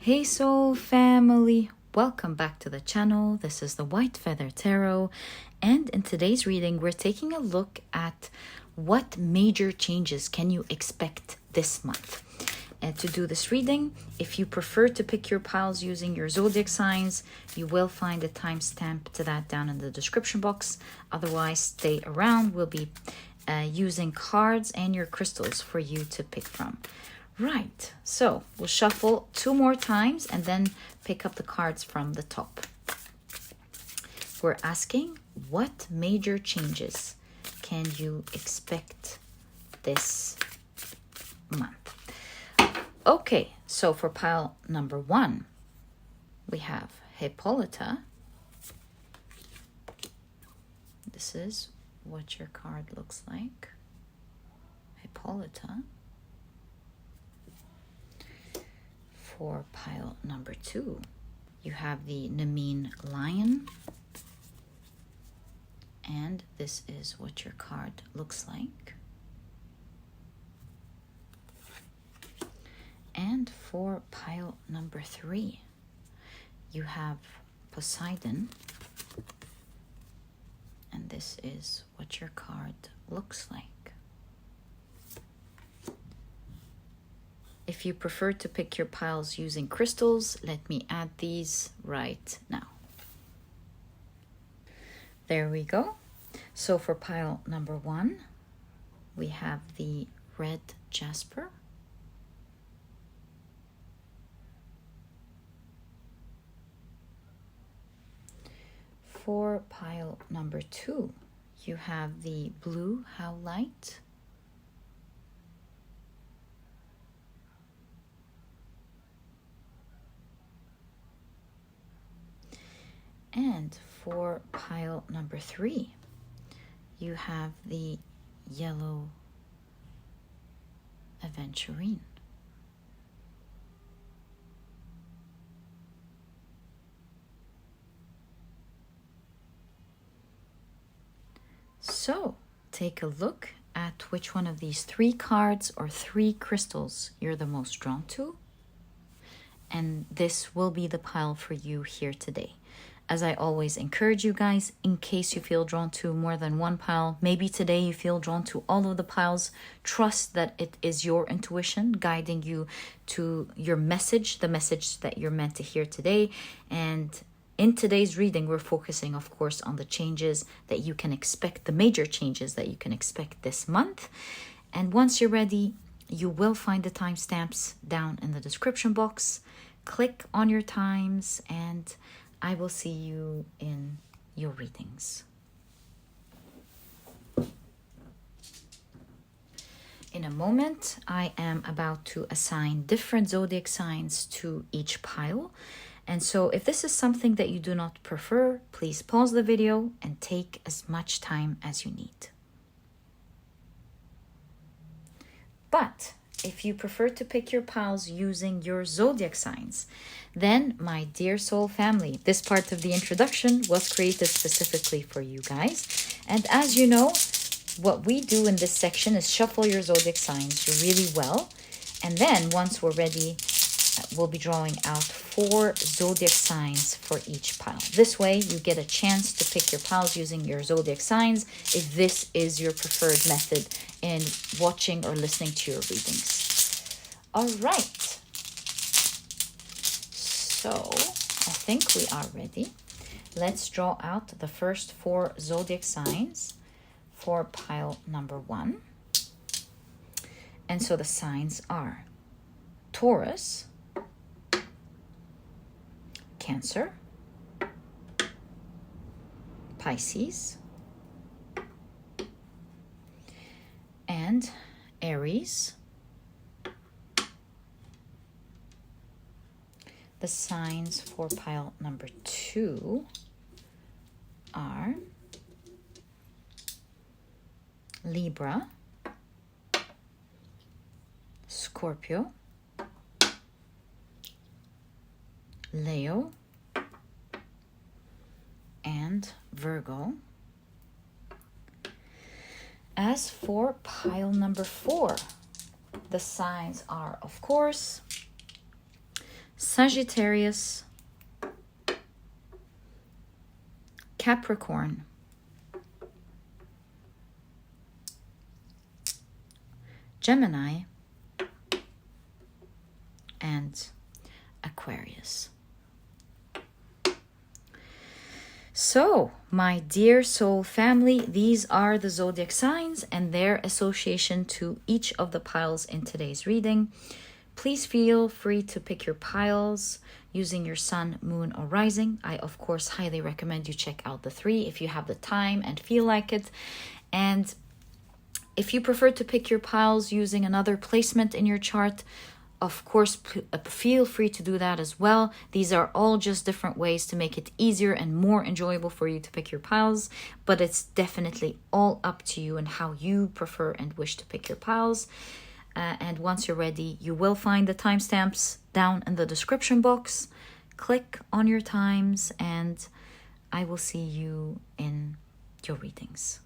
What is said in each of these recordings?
Hey soul family, welcome back to the channel. This is the White Feather Tarot, and in today's reading we're taking a look at what major changes can you expect this month. And to do this reading, if you prefer to pick your piles using your zodiac signs, you will find a timestamp to that down in the description box. Otherwise, stay around. We'll be using cards and your crystals for you to pick from. Right, so we'll shuffle 2 more times and then pick up the cards from the top. We're asking, what major changes can you expect this month? Okay, so for pile number 1, we have Hippolyta. This is what your card looks like. Hippolyta. For pile number 2, you have the Nemean lion. And this is what your card looks like. And for pile number 3, you have Poseidon. And this is what your card looks like. If you prefer to pick your piles using crystals, let me add these right now. There we go. So for pile number 1, we have the red Jasper. For pile number 2, you have the blue Howlite. And for pile number 3, you have the yellow Aventurine. So take a look at which one of these 3 cards or 3 crystals you're the most drawn to. And this will be the pile for you here today. As I always encourage you guys, in case you feel drawn to more than one pile, maybe today you feel drawn to all of the piles, trust that it is your intuition guiding you to your message, the message that you're meant to hear today. And in today's reading, we're focusing, of course, on the changes that you can expect, the major changes that you can expect this month. And once you're ready, you will find the timestamps down in the description box. Click on your times and I will see you in your readings. In a moment, I am about to assign different zodiac signs to each pile. And so if this is something that you do not prefer, please pause the video and take as much time as you need. But if you prefer to pick your piles using your zodiac signs, then my dear soul family, this part of the introduction was created specifically for you guys. And as you know, what we do in this section is shuffle your zodiac signs really well. And then once we're ready, we'll be drawing out 4 zodiac signs for each pile. This way you get a chance to pick your piles using your zodiac signs if this is your preferred method in watching or listening to your readings. All right. So I think we are ready. Let's draw out the first 4 zodiac signs for pile number 1. And so the signs are Taurus, Cancer, Pisces, and Aries. The signs for pile number 2 are Libra, Scorpio, Leo, and Virgo. As for pile number 4, the signs are, of course, Sagittarius, Capricorn, Gemini, and Aquarius. So, my dear soul family, these are the zodiac signs and their association to each of the piles in today's reading. Please feel free to pick your piles using your sun, moon, or rising. I, of course, highly recommend you check out the 3 if you have the time and feel like it. And if you prefer to pick your piles using another placement in your chart, of course, feel free to do that as well. These are all just different ways to make it easier and more enjoyable for you to pick your piles, but it's definitely all up to you and how you prefer and wish to pick your piles. And once you're ready, you will find the timestamps down in the description box. Click on your times and I will see you in your readings.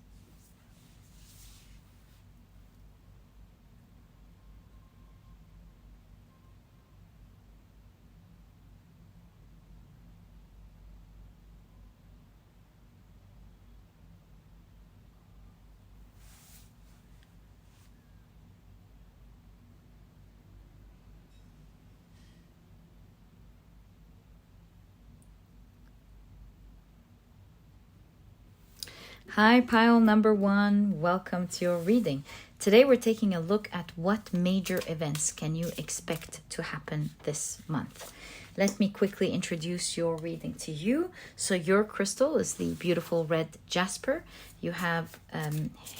Hi, pile number 1. Welcome to your reading. Today we're taking a look at what major events can you expect to happen this month. Let me quickly introduce your reading to you. So your crystal is the beautiful red Jasper. You have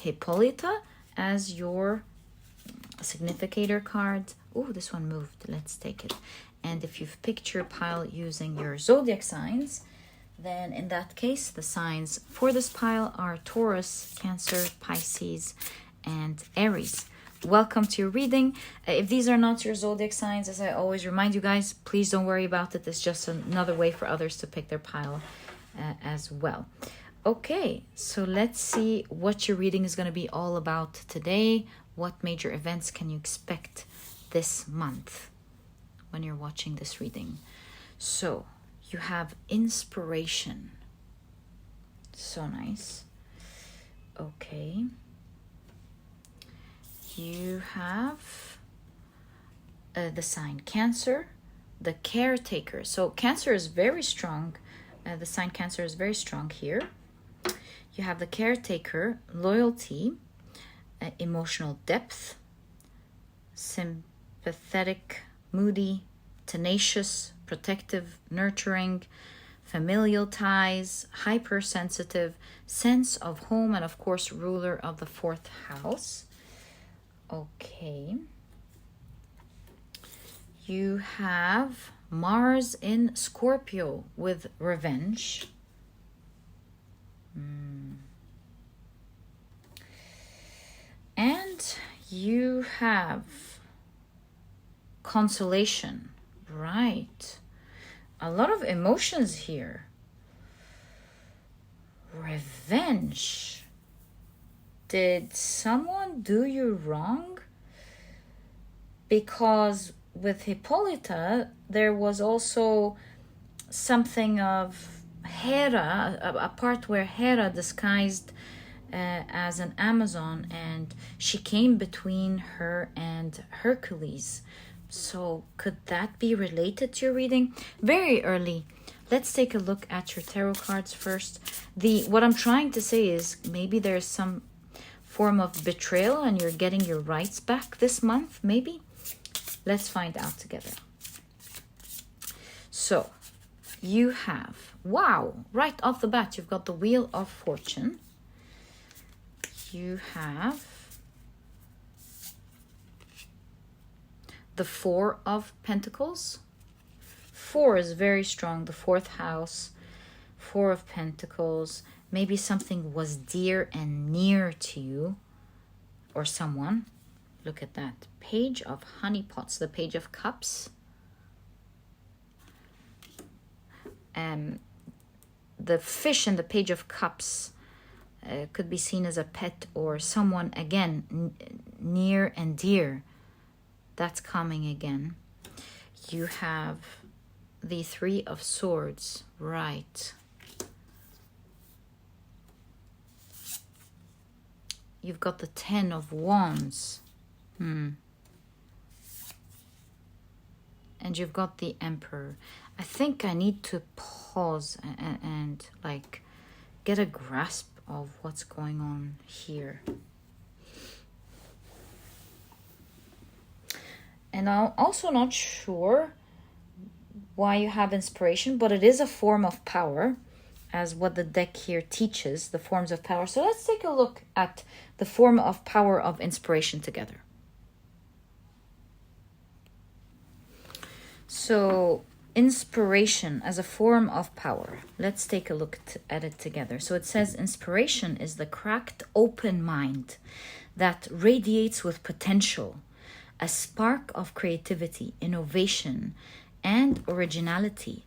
Hippolyta as your significator card. Oh, this one moved. Let's take it. And if you've picked your pile using your zodiac signs, then in that case, the signs for this pile are Taurus, Cancer, Pisces, and Aries. Welcome to your reading. If these are not your zodiac signs, as I always remind you guys, please don't worry about it. It's just another way for others to pick their pile as well. Okay, so let's see what your reading is going to be all about today. What major events can you expect this month when you're watching this reading? So, you have inspiration. So nice. Okay. You have the sign Cancer, the caretaker. So Cancer is very strong. The sign Cancer is very strong here. You have the caretaker, loyalty, emotional depth, sympathetic, moody, tenacious, protective, nurturing, familial ties, hypersensitive, sense of home, and of course, ruler of the 4th house. Okay. You have Mars in Scorpio with revenge. And you have consolation. Right. A lot of emotions here. Revenge. Did someone do you wrong? Because with Hippolyta, there was also something of Hera, a part where Hera disguised as an Amazon, and she came between her and Hercules. So could that be related to your reading? Very early. Let's take a look at your tarot cards first. What I'm trying to say is maybe there's some form of betrayal and you're getting your rights back this month, maybe? Let's find out together. So you have, wow, right off the bat, you've got the Wheel of Fortune. You have the 4 of Pentacles. 4 is very strong, the 4th house. 4 of Pentacles. Maybe something was dear and near to you or someone. Look at that. Page of Honeypots, the Page of Cups. The fish in the Page of Cups could be seen as a pet or someone, again, near and dear. That's coming again. You have the Three of Swords. Right. You've got the Ten of Wands. And you've got the Emperor. I think I need to pause and like get a grasp of what's going on here. And I'm also not sure why you have inspiration, but it is a form of power, as what the deck here teaches, the forms of power. So let's take a look at the form of power of inspiration together. So inspiration as a form of power. Let's take a look at it together. So it says inspiration is the cracked open mind that radiates with potential, a spark of creativity, innovation, and originality.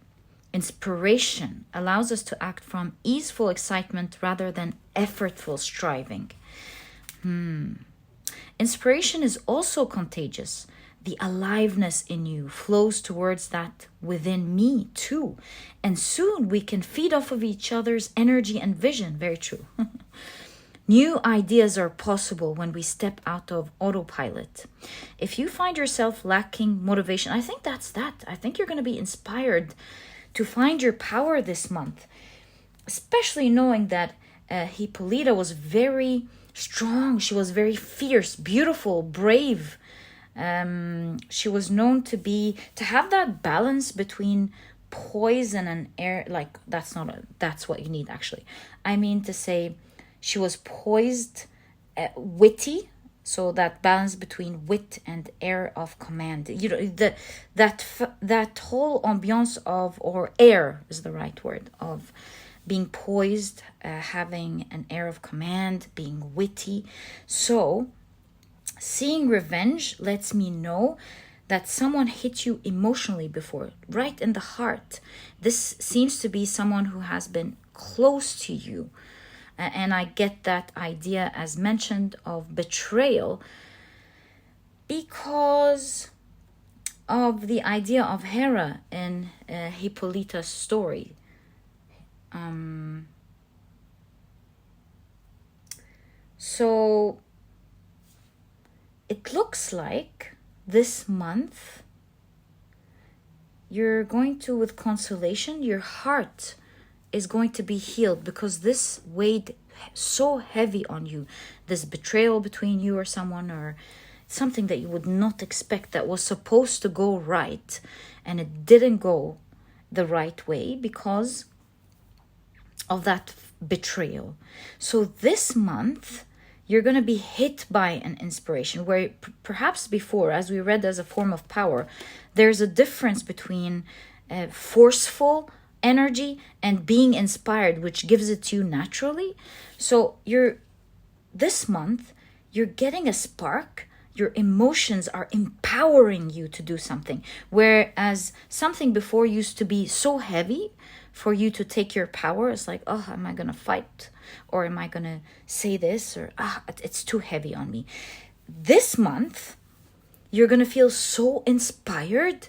Inspiration allows us to act from easeful excitement rather than effortful striving. Inspiration is also contagious. The aliveness in you flows towards that within me too. And soon we can feed off of each other's energy and vision. Very true. New ideas are possible when we step out of autopilot. If you find yourself lacking motivation, I think that's that. I think you're going to be inspired to find your power this month, especially knowing that Hippolyta was very strong. She was very fierce, beautiful, brave. She was known to have that balance between poison and air. Like that's what you need actually. I mean to say, she was poised, witty. So that balance between wit and air of command, you know, that whole ambiance of, or air is the right word, of being poised, having an air of command, being witty. So seeing revenge lets me know that someone hit you emotionally before, right in the heart. This seems to be someone who has been close to you. And I get that idea, as mentioned, of betrayal because of the idea of Hera in Hippolyta's story. So it looks like this month you're going to, with consolation, your heart is going to be healed because this weighed so heavy on you. This betrayal between you or someone, or something that you would not expect that was supposed to go right and it didn't go the right way because of that betrayal. So this month you're going to be hit by an inspiration where perhaps before, as we read, as a form of power, there's a difference between forceful energy and being inspired, which gives it to you naturally. So this month you're getting a spark. Your emotions are empowering you to do something, whereas something before used to be so heavy for you to take your power. It's like, oh, am I gonna fight, or am I gonna say this, or it's too heavy on me. This month you're gonna feel so inspired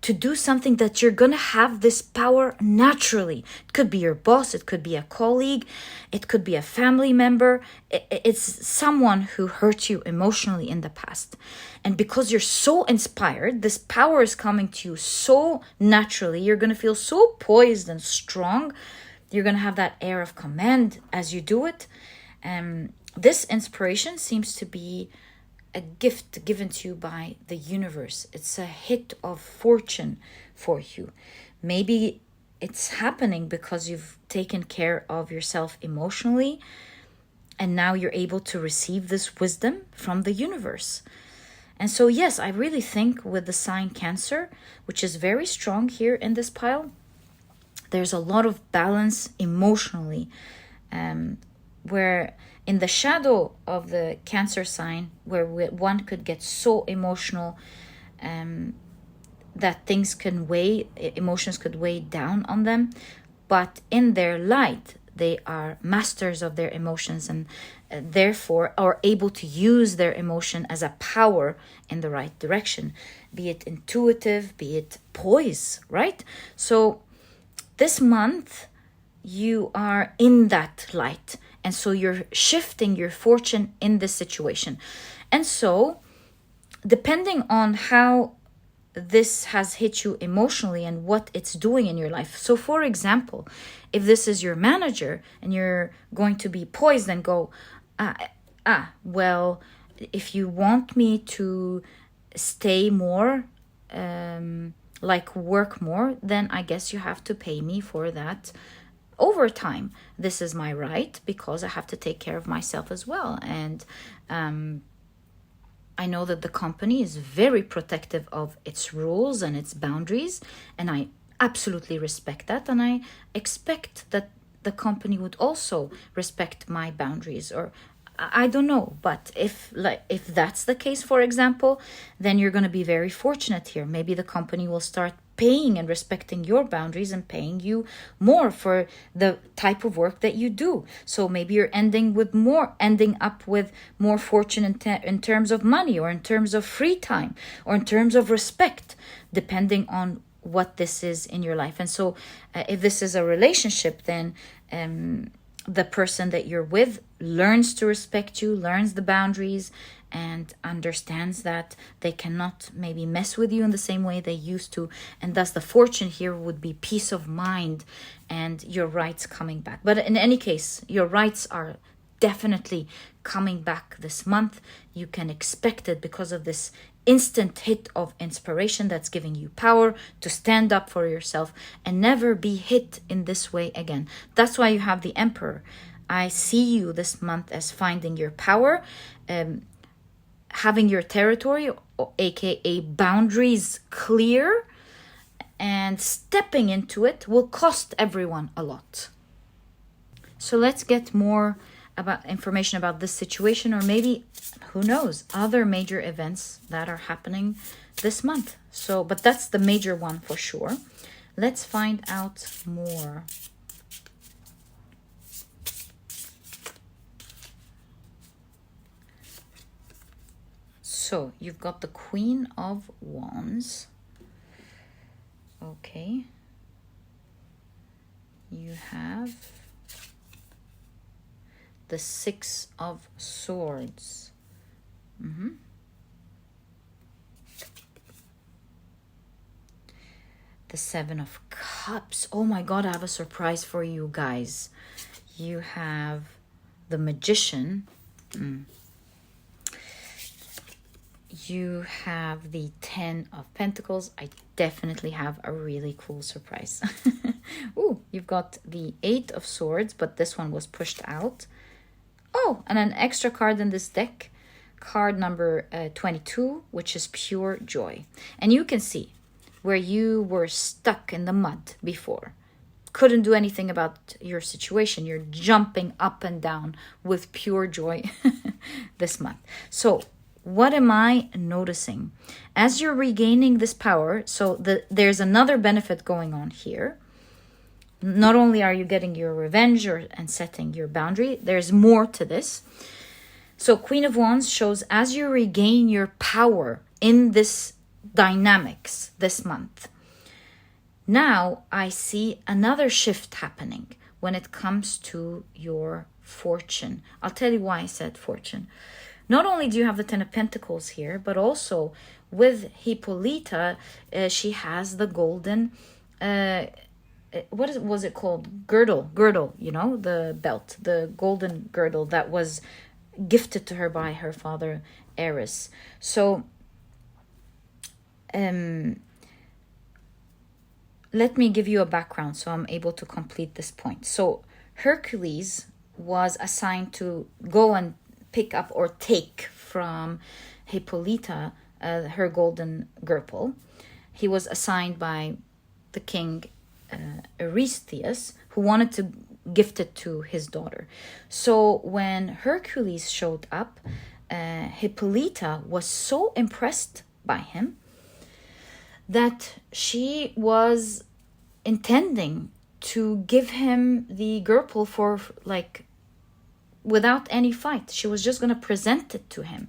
to do something that you're going to have this power naturally. It could be your boss, it could be a colleague, it could be a family member. It's someone who hurt you emotionally in the past. And because you're so inspired, this power is coming to you so naturally. You're going to feel so poised and strong. You're going to have that air of command as you do it. This inspiration seems to be a gift given to you by the universe. It's a hit of fortune for you. Maybe it's happening because you've taken care of yourself emotionally and now you're able to receive this wisdom from the universe. And so yes, I really think with the sign Cancer, which is very strong here in this pile, there's a lot of balance emotionally, where in the shadow of the Cancer sign, where one could get so emotional that emotions could weigh down on them. But in their light, they are masters of their emotions, and therefore are able to use their emotion as a power in the right direction, be it intuitive, be it poise, right? So this month you are in that light, and so you're shifting your fortune in this situation. And so depending on how this has hit you emotionally and what it's doing in your life. So for example, if this is your manager and you're going to be poised and go, well, if you want me to stay more, like work more, then I guess you have to pay me for that overtime. This is my right, because I have to take care of myself as well. And I know that the company is very protective of its rules and its boundaries, and I absolutely respect that. And I expect that the company would also respect my boundaries, or I don't know. But if that's the case, for example, then you're going to be very fortunate here. Maybe the company will start paying and respecting your boundaries and paying you more for the type of work that you do. So maybe you're ending up with more fortune in terms of money, or in terms of free time, or in terms of respect, depending on what this is in your life. And so if this is a relationship, then the person that you're with learns to respect you, learns the boundaries, and understands that they cannot maybe mess with you in the same way they used to. And thus the fortune here would be peace of mind and your rights coming back. But in any case, your rights are definitely coming back this month. You can expect it because of this instant hit of inspiration that's giving you power to stand up for yourself and never be hit in this way again. That's why you have the Emperor. I see you this month as finding your power, having your territory, aka boundaries, clear, and stepping into it will cost everyone a lot. So let's get more about information about this situation, or maybe, who knows, other major events that are happening this month. So, but that's the major one for sure. Let's find out more. So you've got the Queen of Wands. Okay. You have the Six of Swords. The Seven of Cups. Oh my God, I have a surprise for you guys. You have the Magician. You have the Ten of Pentacles. I definitely have a really cool surprise. Ooh, you've got the Eight of Swords, but this one was pushed out. Oh, and an extra card in this deck. Card number 22, which is Pure Joy. And you can see where you were stuck in the mud before. Couldn't do anything about your situation. You're jumping up and down with pure joy this month. So what am I noticing? As you're regaining this power, so there's another benefit going on here. Not only are you getting your revenge and setting your boundary, there's more to this. So Queen of Wands shows as you regain your power in this dynamics this month. Now I see another shift happening when it comes to your fortune. I'll tell you why I said fortune. Not only do you have the Ten of Pentacles here, but also with Hippolyta, she has the golden, was it called? Girdle, you know, the belt, the golden girdle that was gifted to her by her father, Eris. So, let me give you a background so I'm able to complete this point. So, Hercules was assigned to go and pick up or take from Hippolyta her golden girdle. He was assigned by the king Eurystheus, who wanted to gift it to his daughter. So when Hercules showed up, Hippolyta was so impressed by him that she was intending to give him the Gerpel for like without any fight. She was just going to present it to him.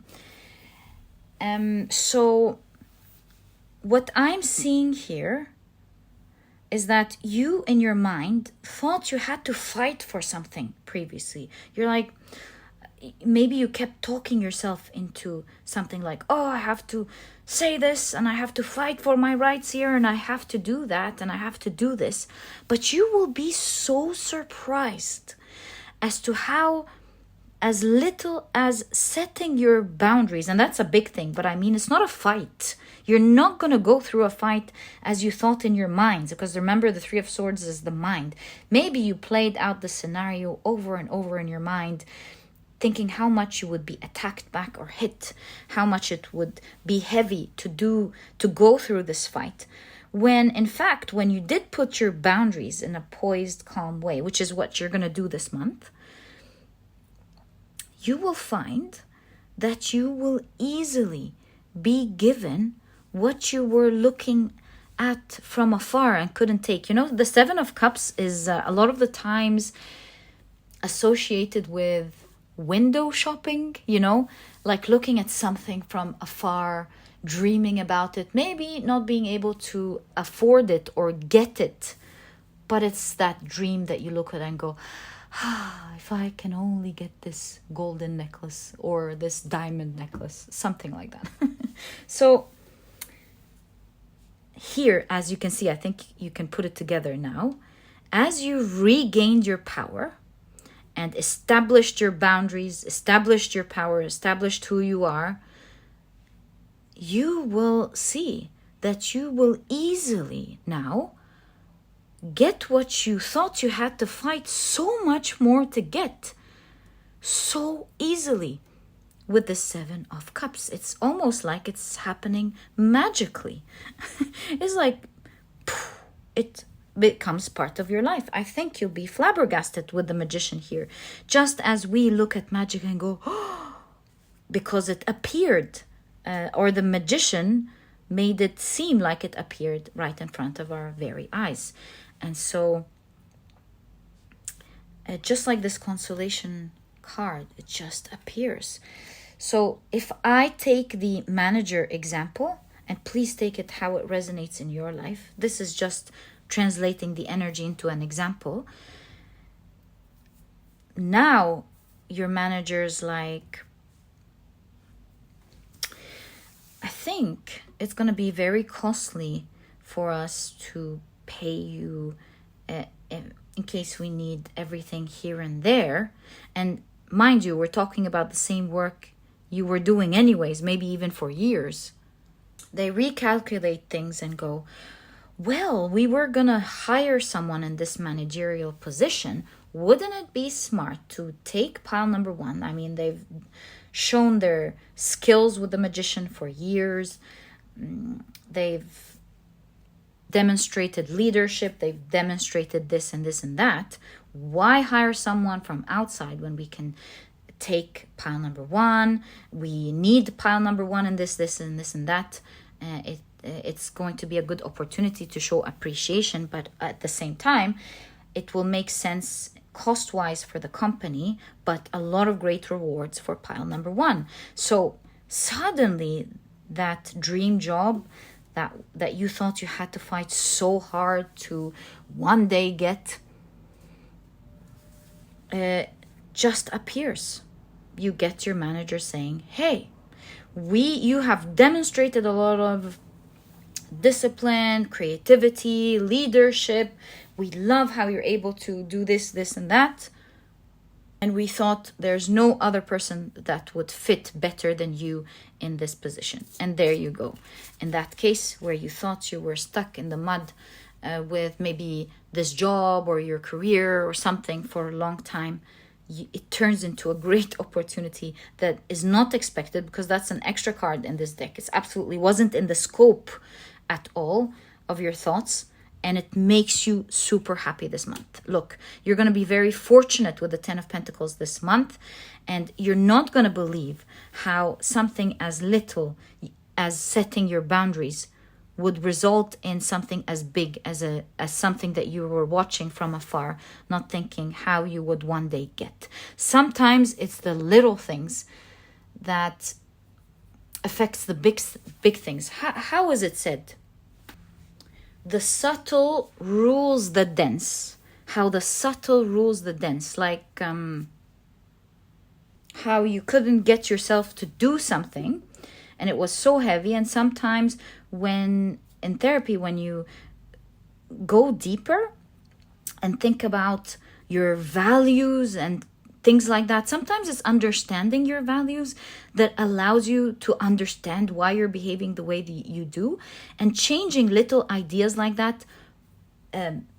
So what I'm seeing here is that you in your mind thought you had to fight for something previously. You're like, maybe you kept talking yourself into something like, oh, I have to say this and I have to fight for my rights here and I have to do that and I have to do this. But you will be so surprised as to how as little as setting your boundaries, and that's a big thing, but I mean, it's not a fight. You're not going to go through a fight as you thought in your minds, because remember, the Three of Swords is the mind. Maybe you played out the scenario over and over in your mind, thinking how much you would be attacked back or hit, how much it would be heavy to go through this fight. When in fact, when you did put your boundaries in a poised, calm way, which is what you're going to do this month, you will find that you will easily be given what you were looking at from afar and couldn't take. You know, the Seven of Cups is a lot of the times associated with window shopping, you know, like looking at something from afar, dreaming about it, maybe not being able to afford it or get it, but it's that dream that you look at and go, if I can only get this golden necklace or this diamond necklace, something like that. So here, as you can see, I think you can put it together now. As you've regained your power and established your boundaries, established your power, established who you are, you will see that you will easily now get what you thought you had to fight so much more to get so easily with the Seven of Cups. It's almost like it's happening magically. It's like it becomes part of your life. I think you'll be flabbergasted with the Magician here, just as we look at magic and go, oh, because it appeared, or the Magician made it seem like it appeared right in front of our very eyes. And so, just like this consolation card, it just appears. So if I take the manager example, and please take it how it resonates in your life. This is just translating the energy into an example. Now, your manager's like, I think it's going to be very costly for us to pay you in case we need everything here and there. And mind you, we're talking about the same work you were doing anyways, maybe even for years. They recalculate things and go, well, we were gonna hire someone in this managerial position. Wouldn't it be smart to take pile number one? I mean, they've shown their skills with the Magician for years. They've demonstrated leadership, they've demonstrated this and this and that. Why hire someone from outside when we can take pile number one? We need pile number one and this and this and that. It's going to be a good opportunity to show appreciation, but at the same time, it will make sense cost-wise for the company, but a lot of great rewards for pile number one. So suddenly that dream job that you thought you had to fight so hard to one day get just appears. You get your manager saying, hey, you have demonstrated a lot of discipline, creativity, leadership. We love how you're able to do this, this, and that. And we thought there's no other person that would fit better than you in this position. And there you go. In that case, where you thought you were stuck in the mud with maybe this job or your career or something for a long time, it turns into a great opportunity that is not expected, because that's an extra card in this deck. It absolutely wasn't in the scope at all of your thoughts. And it makes you super happy this month. Look, you're going to be very fortunate with the Ten of Pentacles this month. And you're not going to believe how something as little as setting your boundaries would result in something as big as something that you were watching from afar, not thinking how you would one day get. Sometimes it's the little things that affects the big things. How is it said? The subtle rules the dense. How the subtle rules the dense. Like how you couldn't get yourself to do something and it was so heavy. And sometimes when in therapy, when you go deeper and think about your values and things like that, sometimes it's understanding your values that allows you to understand why you're behaving the way that you do. And changing little ideas like that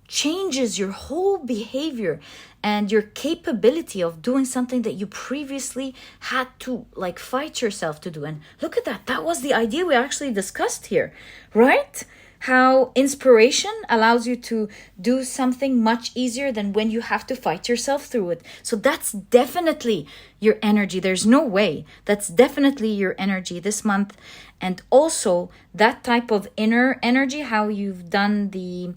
changes your whole behavior and your capability of doing something that you previously had to like fight yourself to do. And look at that. That was the idea we actually discussed here, right? How inspiration allows you to do something much easier than when you have to fight yourself through it. So that's definitely your energy. There's no way. That's definitely your energy this month. And also that type of inner energy, how you've done the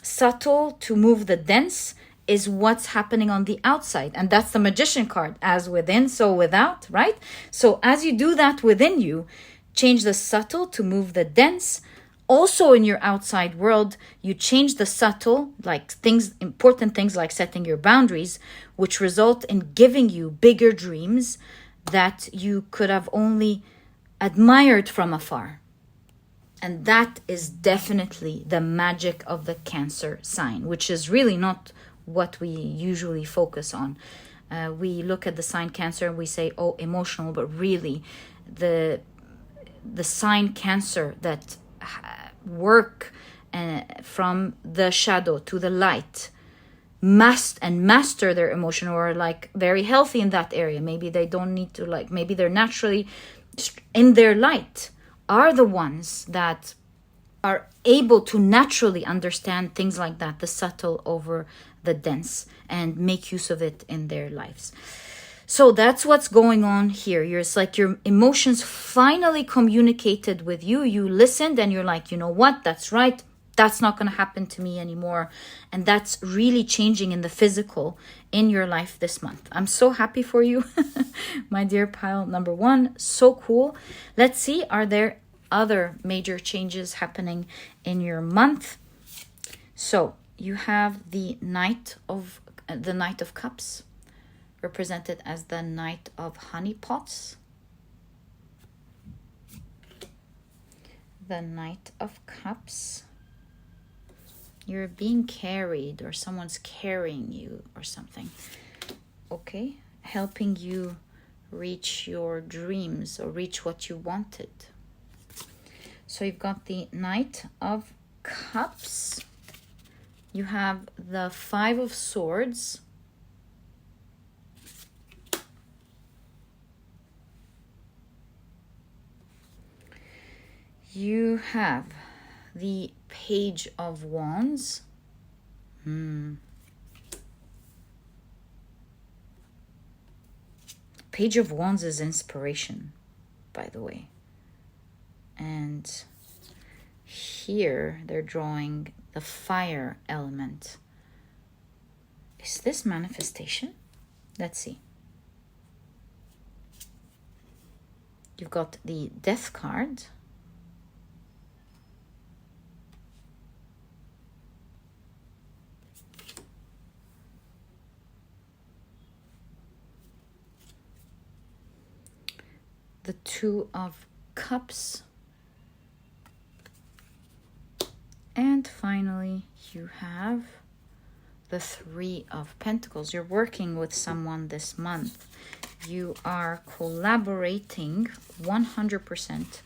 subtle to move the dense, is what's happening on the outside. And that's the magician card. As within, so without, right? So as you do that within you, change the subtle to move the dense. Also in your outside world, you change the subtle, like things, important things like setting your boundaries, which result in giving you bigger dreams that you could have only admired from afar. And that is definitely the magic of the Cancer sign, which is really not what we usually focus on. We look at the sign Cancer and we say, oh, emotional, but really the sign Cancer that work from the shadow to the light master their emotion, or like very healthy in that area. Maybe they don't need to, like, maybe they're naturally in their light, are the ones that are able to naturally understand things like that, the subtle over the dense, and make use of it in their lives. So that's what's going on here. It's like your emotions finally communicated with you. You listened and you're like, you know what? That's right. That's not going to happen to me anymore. And that's really changing in the physical in your life this month. I'm so happy for you, my dear pile number 1. So cool. Let's see, are there other major changes happening in your month? So you have the Knight of Cups, represented as the Knight of Honeypots. The Knight of Cups. You're being carried, or someone's carrying you or something. Okay, helping you reach your dreams or reach what you wanted. So you've got the Knight of Cups. You have the Five of Swords. You have the Page of Wands. Page of Wands is inspiration, by the way. And here they're drawing the fire element. Is this manifestation? Let's see. You've got the Death card. The Two of Cups. And finally, you have the Three of Pentacles. You're working with someone this month. You are collaborating 100%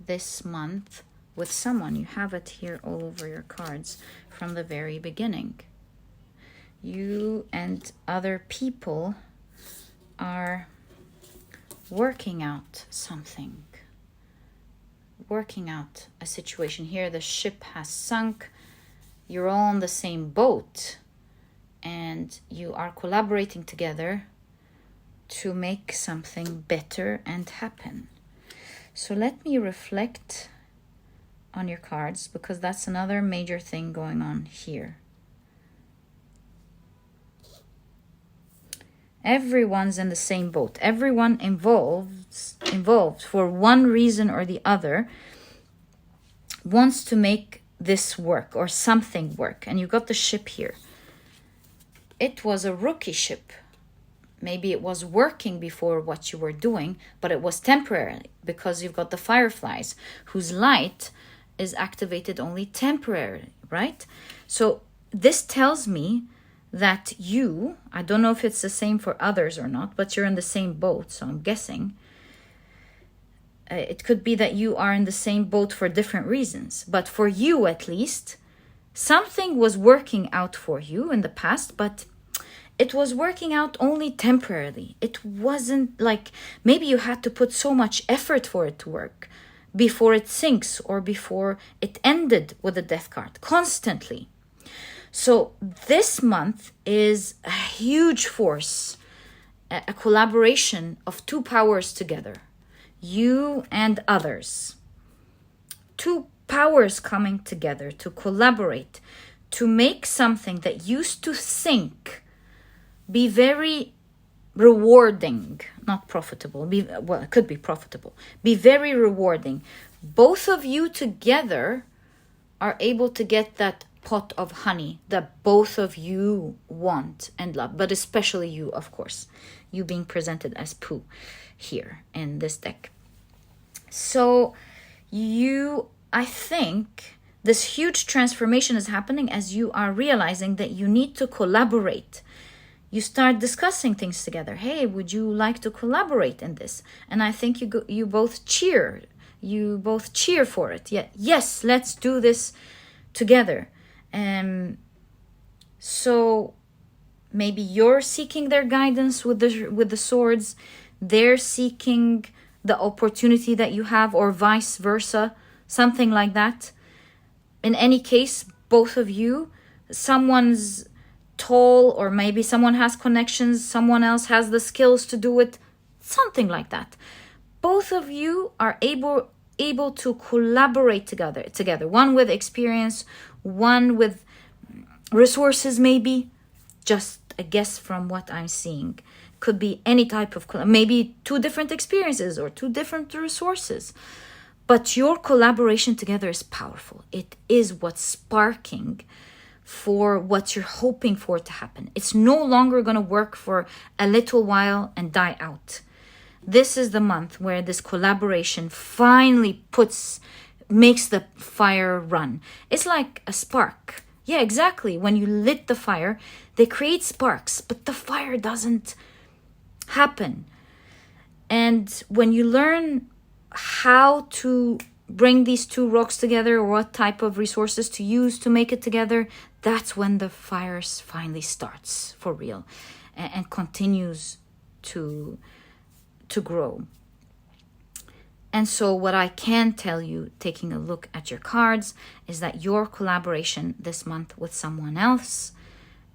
this month with someone. You have it here all over your cards from the very beginning. You and other people are working out something, working out a situation. Here the ship has sunk, you're all on the same boat, and you are collaborating together to make something better and happen. So let me reflect on your cards, because that's another major thing going on here. Everyone's in the same boat. Everyone involved for one reason or the other wants to make this work or something work. And you got the ship here. It was a rookie ship. Maybe it was working before what you were doing, but it was temporary because you've got the fireflies whose light is activated only temporarily, right? So this tells me that you, I don't know if it's the same for others or not, but you're in the same boat, so I'm guessing. It could be that you are in the same boat for different reasons, but for you at least, something was working out for you in the past, but it was working out only temporarily. It wasn't like maybe you had to put so much effort for it to work before it sinks or before it ended with a death card constantly. So this month is a huge force, a collaboration of two powers together, you and others. Two powers coming together to collaborate, to make something that used to sink be very rewarding, not profitable, well, it could be profitable, be very rewarding. Both of you together are able to get that pot of honey that both of you want and love, but especially you, of course, you being presented as Pooh here in this deck. So I think this huge transformation is happening as you are realizing that you need to collaborate. You start discussing things together. Hey, would you like to collaborate in this? And I think you both cheer. You both cheer for it. Yeah, yes, let's do this together. So maybe you're seeking their guidance with the swords. They're seeking the opportunity that you have, or vice versa, something like that. In any case, both of you, someone's tall, or maybe someone has connections, someone else has the skills to do it, something like that. Both of you are able to collaborate together. One with experience, one with resources, maybe. Just a guess from what I'm seeing. Could be any type of, maybe two different experiences or two different resources. But your collaboration together is powerful. It is what's sparking for what you're hoping for to happen. It's no longer going to work for a little while and die out. This is the month where this collaboration finally makes the fire run. It's like a spark. Yeah, exactly. When you lit the fire, they create sparks, but the fire doesn't happen. And when you learn how to bring these two rocks together, or what type of resources to use to make it together, that's when the fire finally starts for real and continues to grow. And so what I can tell you, taking a look at your cards, is that your collaboration this month with someone else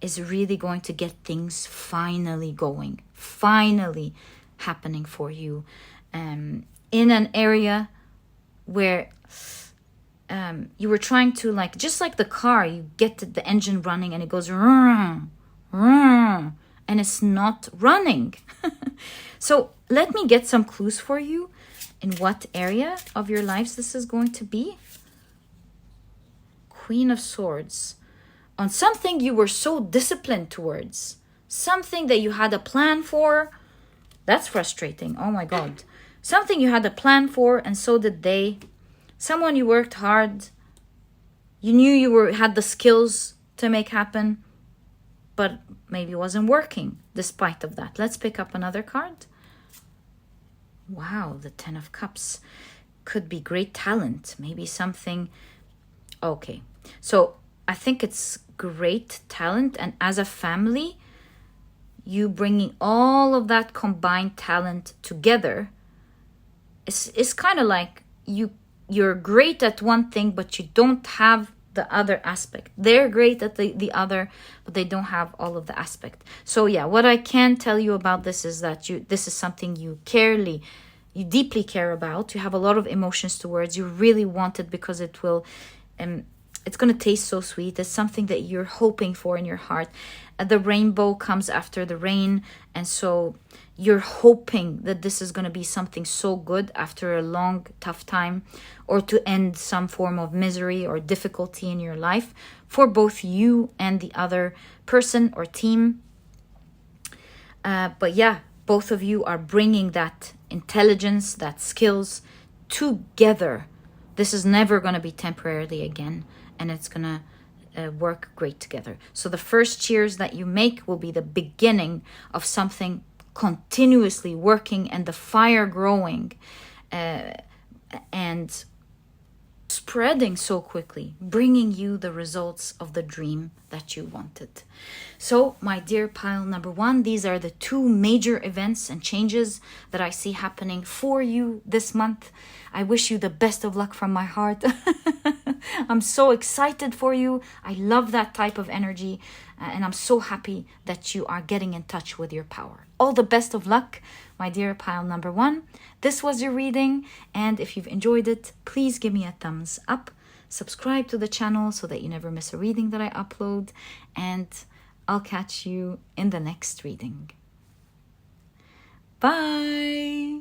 is really going to get things finally going, finally happening for you, in an area where you were trying to, like, just like the car, you get the engine running and it goes and it's not running. So let me get some clues for you in what area of your lives this is going to be. Queen of Swords. On something you were so disciplined towards, something that you had a plan for. That's frustrating. Oh my God. Something you had a plan for, and so did they. Someone you worked hard. You knew you had the skills to make happen, but maybe it wasn't working despite of that. Let's pick up another card. Wow, the Ten of Cups. Could be great talent. Maybe something. Okay, so I think it's great talent, and as a family, you bringing all of that combined talent together. It's kind of like you're great at one thing, but you don't have the other aspect. They're great at the other, but they don't have all of the aspect. So yeah, what I can tell you about this is that this is something you you deeply care about, you have a lot of emotions towards, you really want it because it will, it's going to taste so sweet. It's something that you're hoping for in your heart. The rainbow comes after the rain, and so you're hoping that this is going to be something so good after a long, tough time, or to end some form of misery or difficulty in your life for both you and the other person or team. But yeah, both of you are bringing that intelligence, that skills together. This is never going to be temporarily again, and it's going to work great together. So the first cheers that you make will be the beginning of something continuously working and the fire growing and spreading so quickly, bringing you the results of the dream that you wanted. So, my dear pile number one, these are the two major events and changes that I see happening for you this month. I wish you the best of luck from my heart. I'm so excited for you. I love that type of energy, and I'm so happy that you are getting in touch with your power. All the best of luck, my dear pile number one. This was your reading, and if you've enjoyed it, please give me a thumbs up. Subscribe to the channel so that you never miss a reading that I upload, and I'll catch you in the next reading. Bye!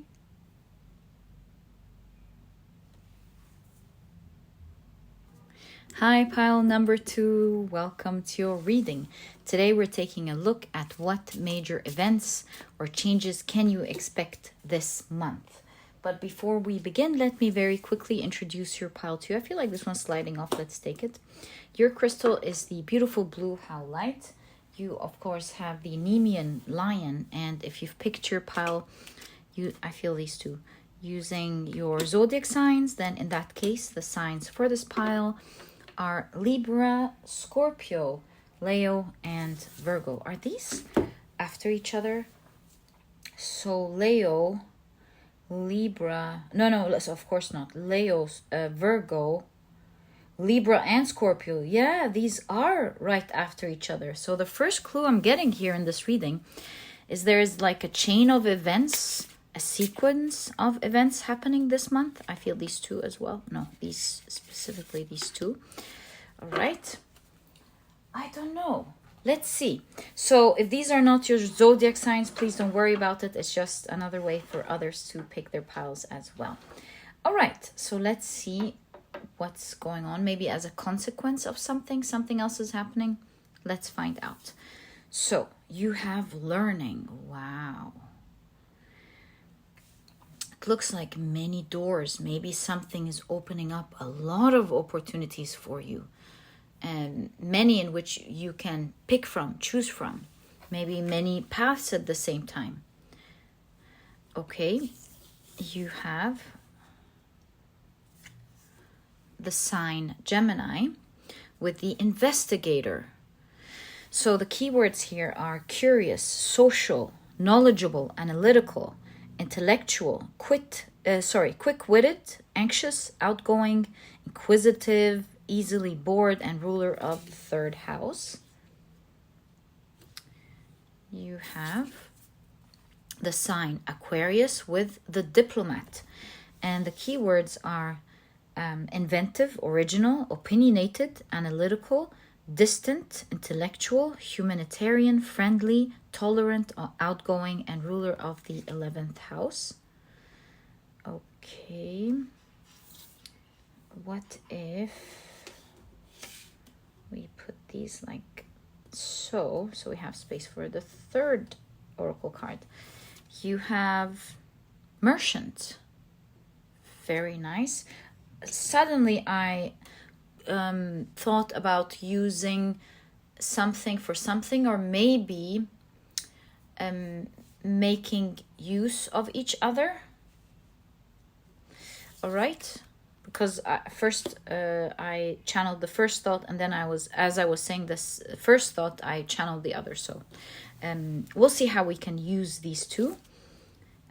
Hi, pile number two. Welcome to your reading. Today we're taking a look at what major events or changes can you expect this month. But before we begin, let me very quickly introduce your pile two. I feel like this one's sliding off. Let's take it. Your crystal is the beautiful blue Howlite. You, of course, have the Nemean lion. And if you've picked your pile, I feel these two, using your zodiac signs, then in that case, the signs for this pile are Libra, Scorpio, Leo, and Virgo. Are these after each other? So Leo, Libra, no, of course not. Leo, Virgo, Libra, and Scorpio. Yeah, these are right after each other. So the first clue I'm getting here in this reading is there is like a chain of events, a sequence of events happening this month. I feel these two as well. No, specifically these two. All right. I don't know. Let's see. So if these are not your zodiac signs, please don't worry about it. It's just another way for others to pick their piles as well. All right. So let's see what's going on. Maybe as a consequence of something else is happening. Let's find out. So you have learning. Wow. It looks like many doors. Maybe something is opening up a lot of opportunities for you. And many in which you can pick from, choose from. Maybe many paths at the same time. Okay. You have the sign Gemini with the investigator. So the keywords here are curious, social, knowledgeable, analytical, intellectual, quick-witted, anxious, outgoing, inquisitive, easily bored, and ruler of the third house. You have the sign Aquarius with the diplomat. And the keywords are inventive, original, opinionated, analytical, distant, intellectual, humanitarian, friendly, tolerant, outgoing, and ruler of the 11th house. Okay. What if we put these like so we have space for the third oracle card? You have merchant. Very nice. Suddenly I thought about using something for something, or maybe making use of each other. All right, because first I channeled the first thought, and then as I was saying this first thought, I channeled the other. So we'll see how we can use these two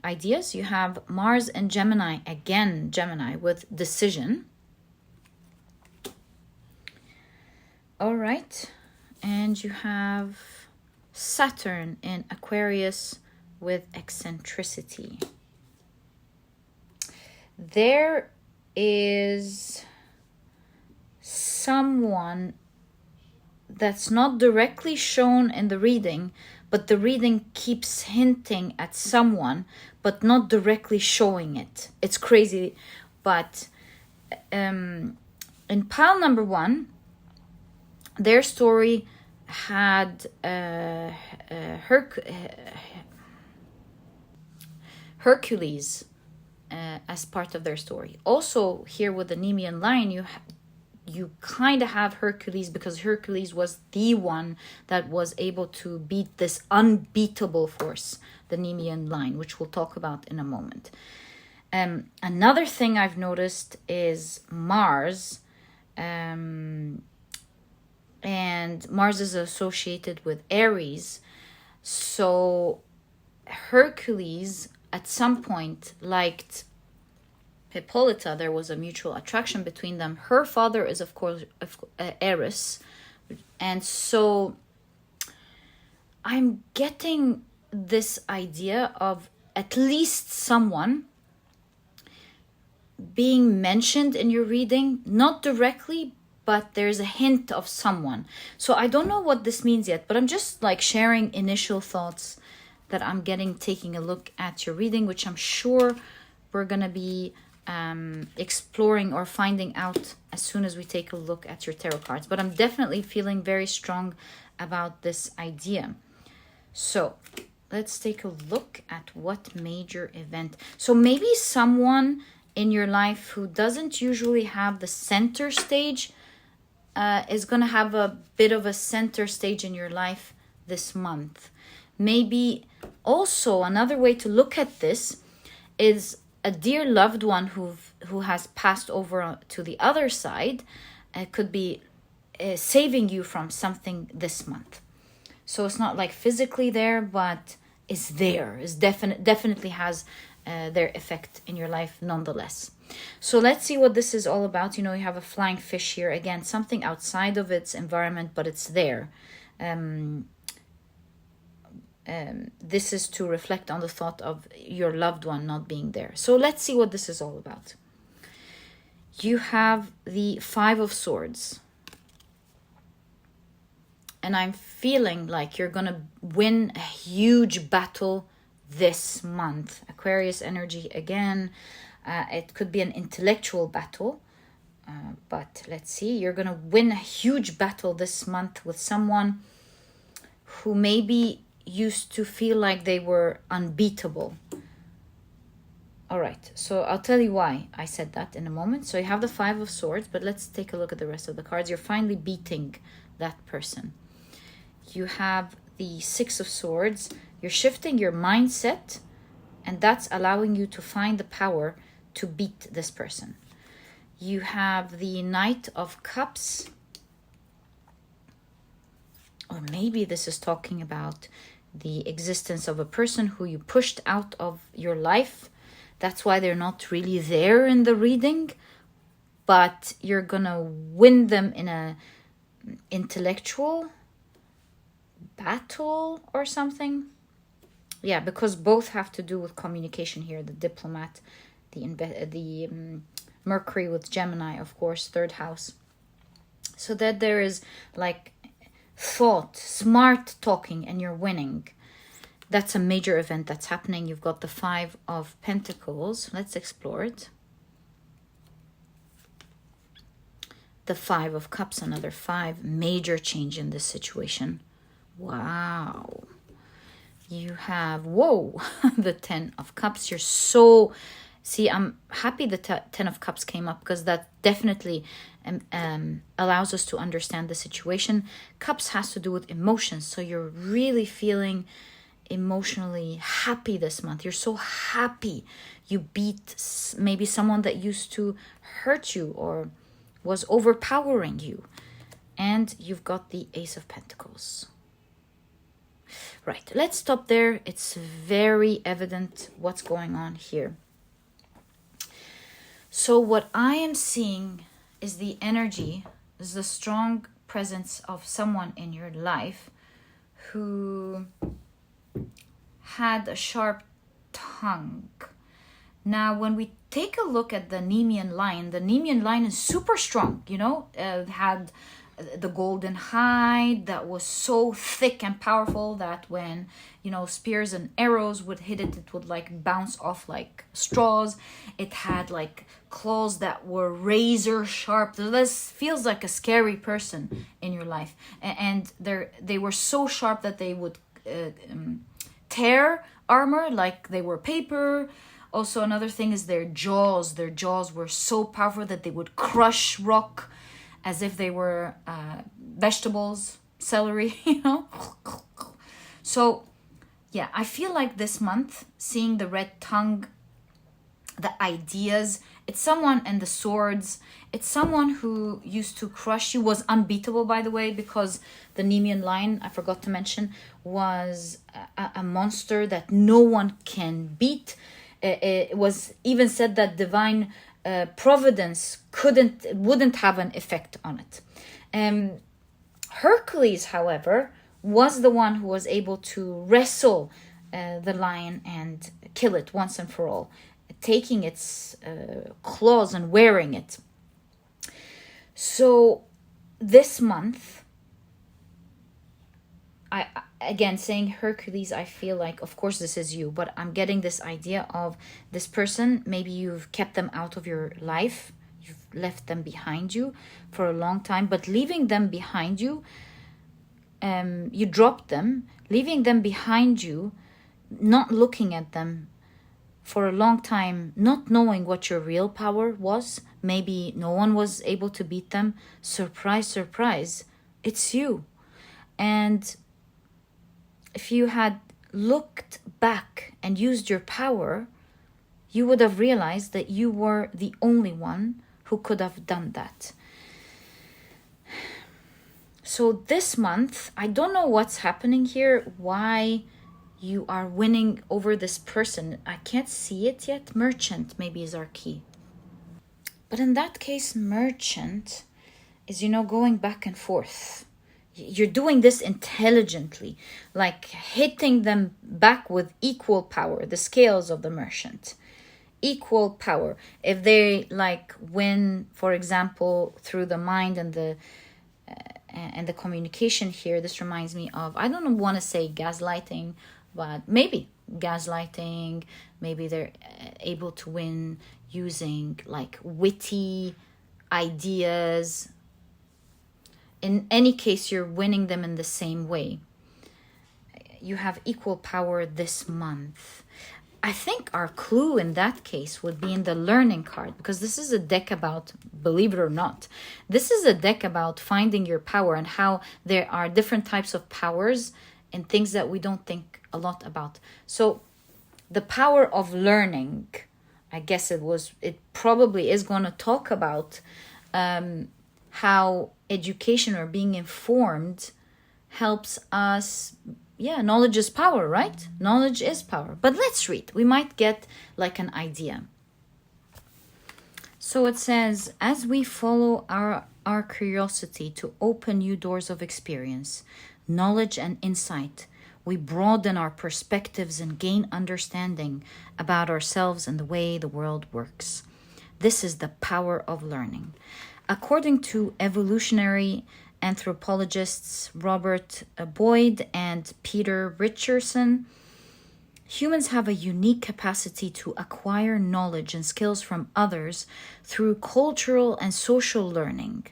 ideas. You have Mars and Gemini, again Gemini with decision. All right, and you have Saturn in Aquarius with eccentricity. there is someone that's not directly shown in the reading, but the reading keeps hinting at someone, but not directly showing it. It's crazy. But in pile number 1, their story had Hercules as part of their story. Also, here with the Nemean line, you kind of have Hercules, because Hercules was the one that was able to beat this unbeatable force, the Nemean line, which we'll talk about in a moment. Another thing I've noticed is Mars. And Mars is associated with Aries. So Hercules at some point liked Hippolyta. There was a mutual attraction between them. Her father is, of course, Eris. And so I'm getting this idea of at least someone being mentioned in your reading, not directly, but there's a hint of someone. So I don't know what this means yet, but I'm just like sharing initial thoughts that I'm getting, taking a look at your reading, which I'm sure we're going to be exploring or finding out as soon as we take a look at your tarot cards. But I'm definitely feeling very strong about this idea. So let's take a look at what major event. So maybe someone in your life who doesn't usually have the center stage is going to have a bit of a center stage in your life this month. Maybe also another way to look at this is a dear loved one who has passed over to the other side. Could be saving you from something this month. So it's not like physically there, but is there. Is definitely has their effect in your life nonetheless. So let's see what this is all about. You know, you have a flying fish here. Again, something outside of its environment, but it's there. This is to reflect on the thought of your loved one not being there. So let's see what this is all about. You have the 5 of Swords. And I'm feeling like you're going to win a huge battle this month. Aquarius energy again. It could be an intellectual battle. But let's see. You're going to win a huge battle this month with someone who maybe used to feel like they were unbeatable. All right, so I'll tell you why I said that in a moment. So you have the 5 of Swords, but let's take a look at the rest of the cards. You're finally beating that person. You have the 6 of Swords. You're shifting your mindset, and that's allowing you to find the power to beat this person. You have the Knight of Cups. Or maybe this is talking about the existence of a person who you pushed out of your life. That's why they're not really there in the reading, but you're gonna win them in a intellectual battle or something. Yeah, because both have to do with communication here. The Diplomat, the Mercury with Gemini, of course, 3rd house. So that there is like thought, smart talking, and you're winning. That's a major event that's happening. You've got the 5 of Pentacles. Let's explore it. The 5 of Cups, another 5. Major change in this situation. Wow. You have, whoa, the 10 of Cups. You're so, see, I'm happy the 10 of Cups came up, because that definitely allows us to understand the situation. Cups has to do with emotions. So you're really feeling emotionally happy this month. You're so happy. You beat maybe someone that used to hurt you or was overpowering you. And you've got the Ace of Pentacles. Right, let's stop there. It's very evident what's going on here. So what I am seeing is the energy, is the strong presence of someone in your life who had a sharp tongue. Now, when we take a look at the Nemean line. The Nemean line is super strong, you know, had the golden hide that was so thick and powerful that when, you know, spears and arrows would hit it, it would like bounce off like straws. It had like claws that were razor sharp. This feels like a scary person in your life, and they were so sharp that they would tear armor like they were paper. Also, another thing is their jaws. Their jaws were so powerful that they would crush rock as if they were vegetables, celery, you know. So, yeah, I feel like this month, seeing the red tongue, the ideas, it's someone, and the swords, it's someone who used to crush you, was unbeatable, by the way, because the Nemean lion, I forgot to mention, was a monster that no one can beat. It was even said that divine providence wouldn't have an effect on it. Hercules, however, was the one who was able to wrestle the lion and kill it once and for all, taking its claws and wearing it. So this month, again, saying Hercules, I feel like, of course, this is you, but I'm getting this idea of this person. Maybe you've kept them out of your life. You've left them behind you for a long time, but leaving them behind you, you dropped them, leaving them behind you, not looking at them for a long time, not knowing what your real power was. Maybe no one was able to beat them. Surprise, surprise, it's you. And if you had looked back and used your power, you would have realized that you were the only one who could have done that. So this month, I don't know what's happening here, why you are winning over this person. I can't see it yet. Merchant maybe is our key. But in that case, merchant is, you know, going back and forth. You're doing this intelligently, like hitting them back with equal power, the scales of the merchant. Equal power. If they like win, for example, through the mind and the communication here, this reminds me of, I don't want to say gaslighting, but maybe gaslighting. Maybe they're able to win using like witty ideas. In any case, you're winning them in the same way. You have equal power this month. I think our clue in that case would be in the learning card, because this is a deck about, believe it or not, this is a deck about finding your power and how there are different types of powers and things that we don't think a lot about. So the power of learning, I guess it probably is going to talk about how education or being informed helps us. Yeah, knowledge is power, right? Knowledge is power. But let's read. We might get like an idea. So it says, as we follow our curiosity to open new doors of experience, knowledge and insight, we broaden our perspectives and gain understanding about ourselves and the way the world works. This is the power of learning. According to evolutionary anthropologists Robert Boyd and Peter Richardson, humans have a unique capacity to acquire knowledge and skills from others through cultural and social learning.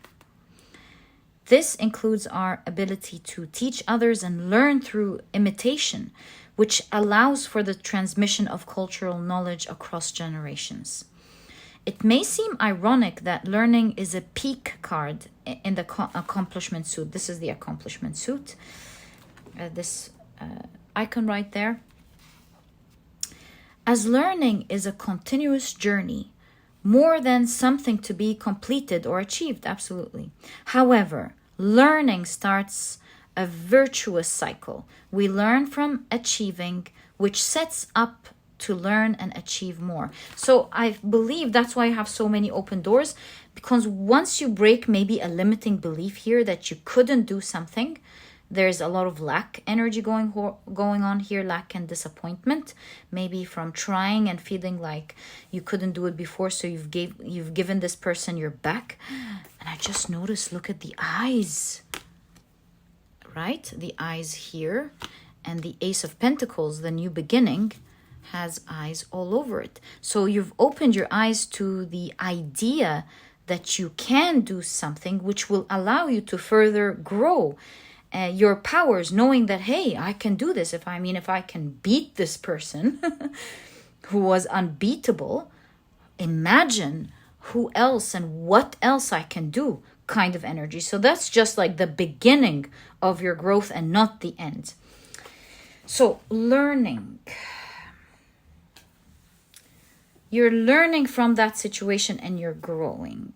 This includes our ability to teach others and learn through imitation, which allows for the transmission of cultural knowledge across generations. It may seem ironic that learning is a peak card in the accomplishment suit. This is the accomplishment suit. This icon right there. As learning is a continuous journey, more than something to be completed or achieved, absolutely. However, learning starts a virtuous cycle. We learn from achieving, which sets up to learn and achieve more. So I believe that's why I have so many open doors, because once you break maybe a limiting belief here that you couldn't do something, There's a lot of lack energy going on here, lack and disappointment, maybe from trying and feeling like you couldn't do it before, so you've given this person your back. And I just noticed, look at the eyes, right? The eyes here, and the Ace of Pentacles, the new beginning, has eyes all over it. So you've opened your eyes to the idea that you can do something which will allow you to further grow your powers, knowing that, hey, I can do this. If I can beat this person who was unbeatable, imagine who else and what else I can do, kind of energy. So that's just like the beginning of your growth and not the end. So learning. You're learning from that situation and you're growing.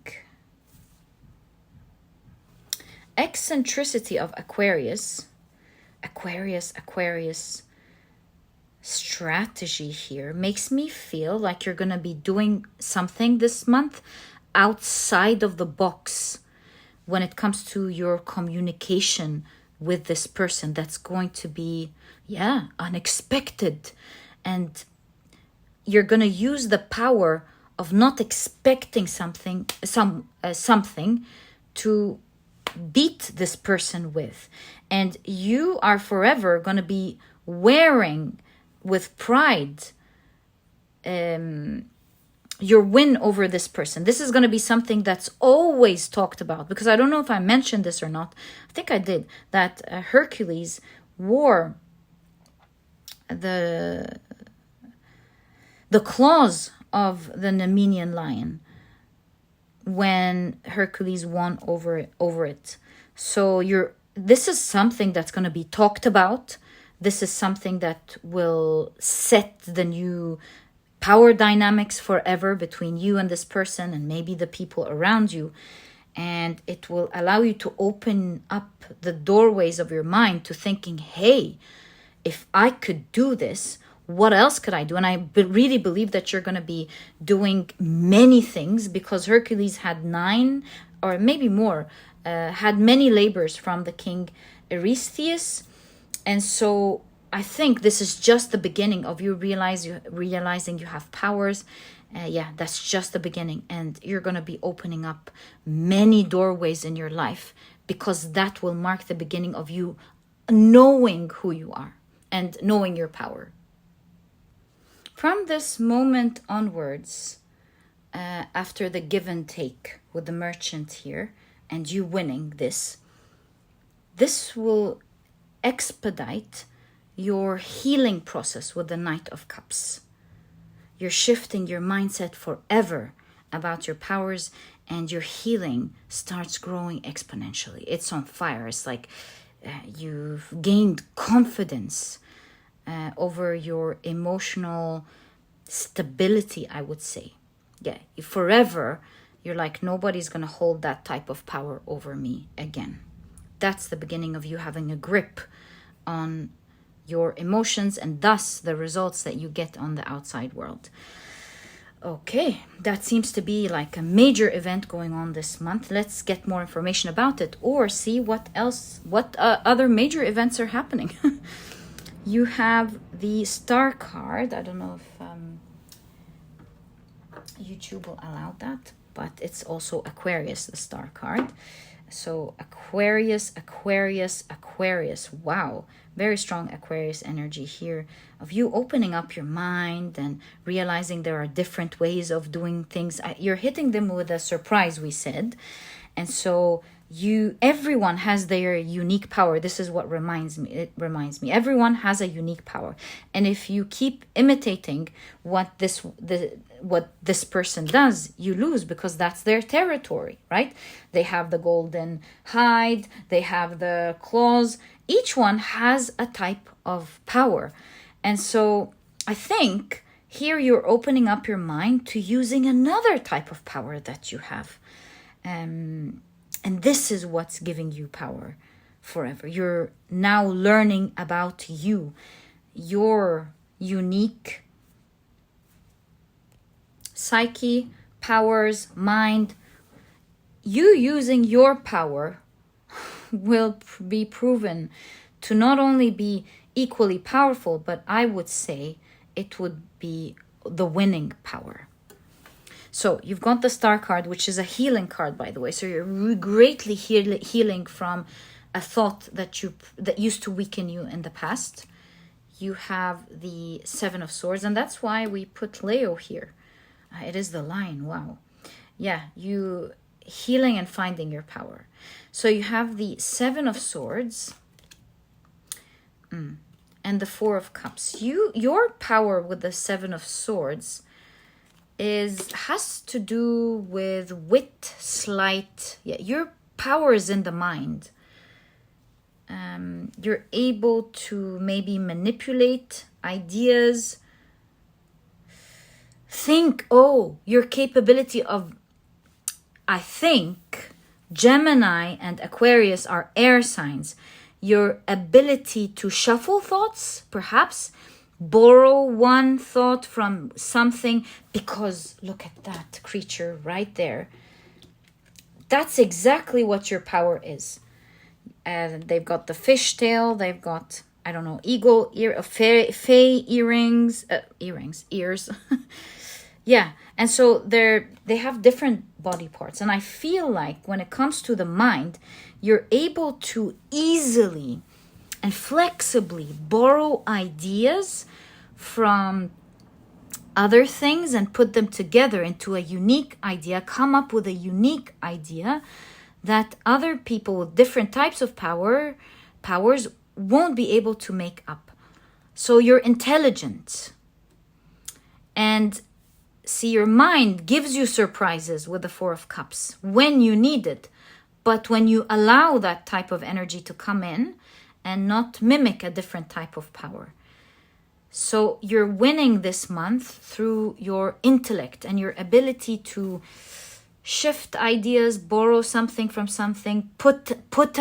Eccentricity of Aquarius. Aquarius strategy here makes me feel like you're going to be doing something this month outside of the box when it comes to your communication with this person. That's going to be, unexpected. And you're going to use the power of not expecting something to beat this person with. And you are forever going to be wearing with pride your win over this person. This is going to be something that's always talked about, because I don't know if I mentioned this or not. I think I did, that Hercules wore the claws of the Nemean lion when Hercules won over it. So this is something that's going to be talked about. This is something that will set the new power dynamics forever between you and this person and maybe the people around you. And it will allow you to open up the doorways of your mind to thinking, hey, if I could do this, what else could I do? And I really believe that you're going to be doing many things, because Hercules had 9 or maybe more, had many labors from the king Eurystheus. And so I think this is just the beginning of you realizing you have powers. That's just the beginning. And you're going to be opening up many doorways in your life, because that will mark the beginning of you knowing who you are and knowing your power. From this moment onwards, after the give and take with the merchant here and you winning this will expedite your healing process with the Knight of Cups. You're shifting your mindset forever about your powers, and your healing starts growing exponentially. It's on fire. It's like you've gained confidence over your emotional stability, I would say. Forever, you're like, nobody's going to hold that type of power over me again. That's the beginning of you having a grip on your emotions and thus the results that you get on the outside world. Okay, that seems to be like a major event going on this month. Let's get more information about it, or see what other major events are happening. You have the Star card. I don't know if YouTube will allow that, but it's also Aquarius, the Star card. So Aquarius. Wow, very strong Aquarius energy here of you opening up your mind and realizing there are different ways of doing things. You're hitting them with a surprise, we said. And so everyone has their unique power. This is what reminds me. Everyone has a unique power. And if you keep imitating what this person does, you lose, because that's their territory, right? They have the golden hide, they have the claws. Each one has a type of power. And so I think here you're opening up your mind to using another type of power that you have. And this is what's giving you power forever. You're now learning about you, your unique psyche, powers, mind. You using your power will be proven to not only be equally powerful, but I would say it would be the winning power. So you've got the Star card, which is a healing card, by the way. So you're greatly healing from a thought that used to weaken you in the past. You have the Seven of Swords, and that's why we put Leo here. It is the Lion. Wow. Yeah, you healing and finding your power. So you have the Seven of Swords and the Four of Cups. Your power with the Seven of Swords has to do with wit, sleight. Yeah, your power is in the mind. You're able to maybe manipulate ideas. Your capability of, I think, Gemini and Aquarius are air signs. Your ability to shuffle thoughts, perhaps, borrow one thought from something, because look at that creature right there. That's exactly what your power is. They've got the fishtail, they've got, I don't know, eagle ear, fey earrings. Yeah, and so they have different body parts. And I feel like when it comes to the mind, you're able to easily and flexibly borrow ideas from other things and put them together into a unique idea, come up with a unique idea that other people with different types of powers won't be able to make up. So you're intelligent. And see, your mind gives you surprises with the Four of Cups when you need it. But when you allow that type of energy to come in and not mimic a different type of power. So you're winning this month through your intellect and your ability to shift ideas, borrow something from something, put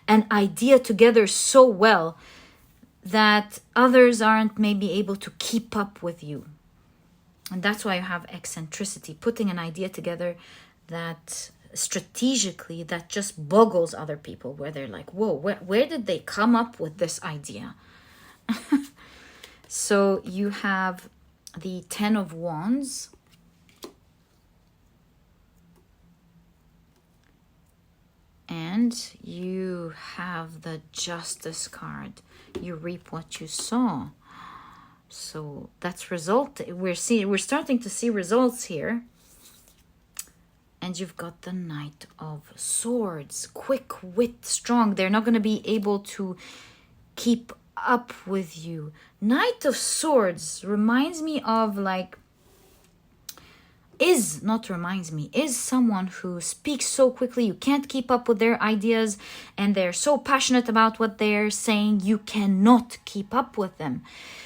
an idea together so well that others aren't maybe able to keep up with you. And that's why you have eccentricity, putting an idea together that strategically, that just boggles other people, where they're like, whoa, where did they come up with this idea? So you have the Ten of Wands. And you have the Justice card. You reap what you sow. So that's result. We're starting to see results here. And you've got the Knight of Swords. Quick wit, strong. They're not going to be able to keep up with you. Knight of Swords reminds me of is someone who speaks so quickly you can't keep up with their ideas, and they're so passionate about what they're saying you cannot keep up with them.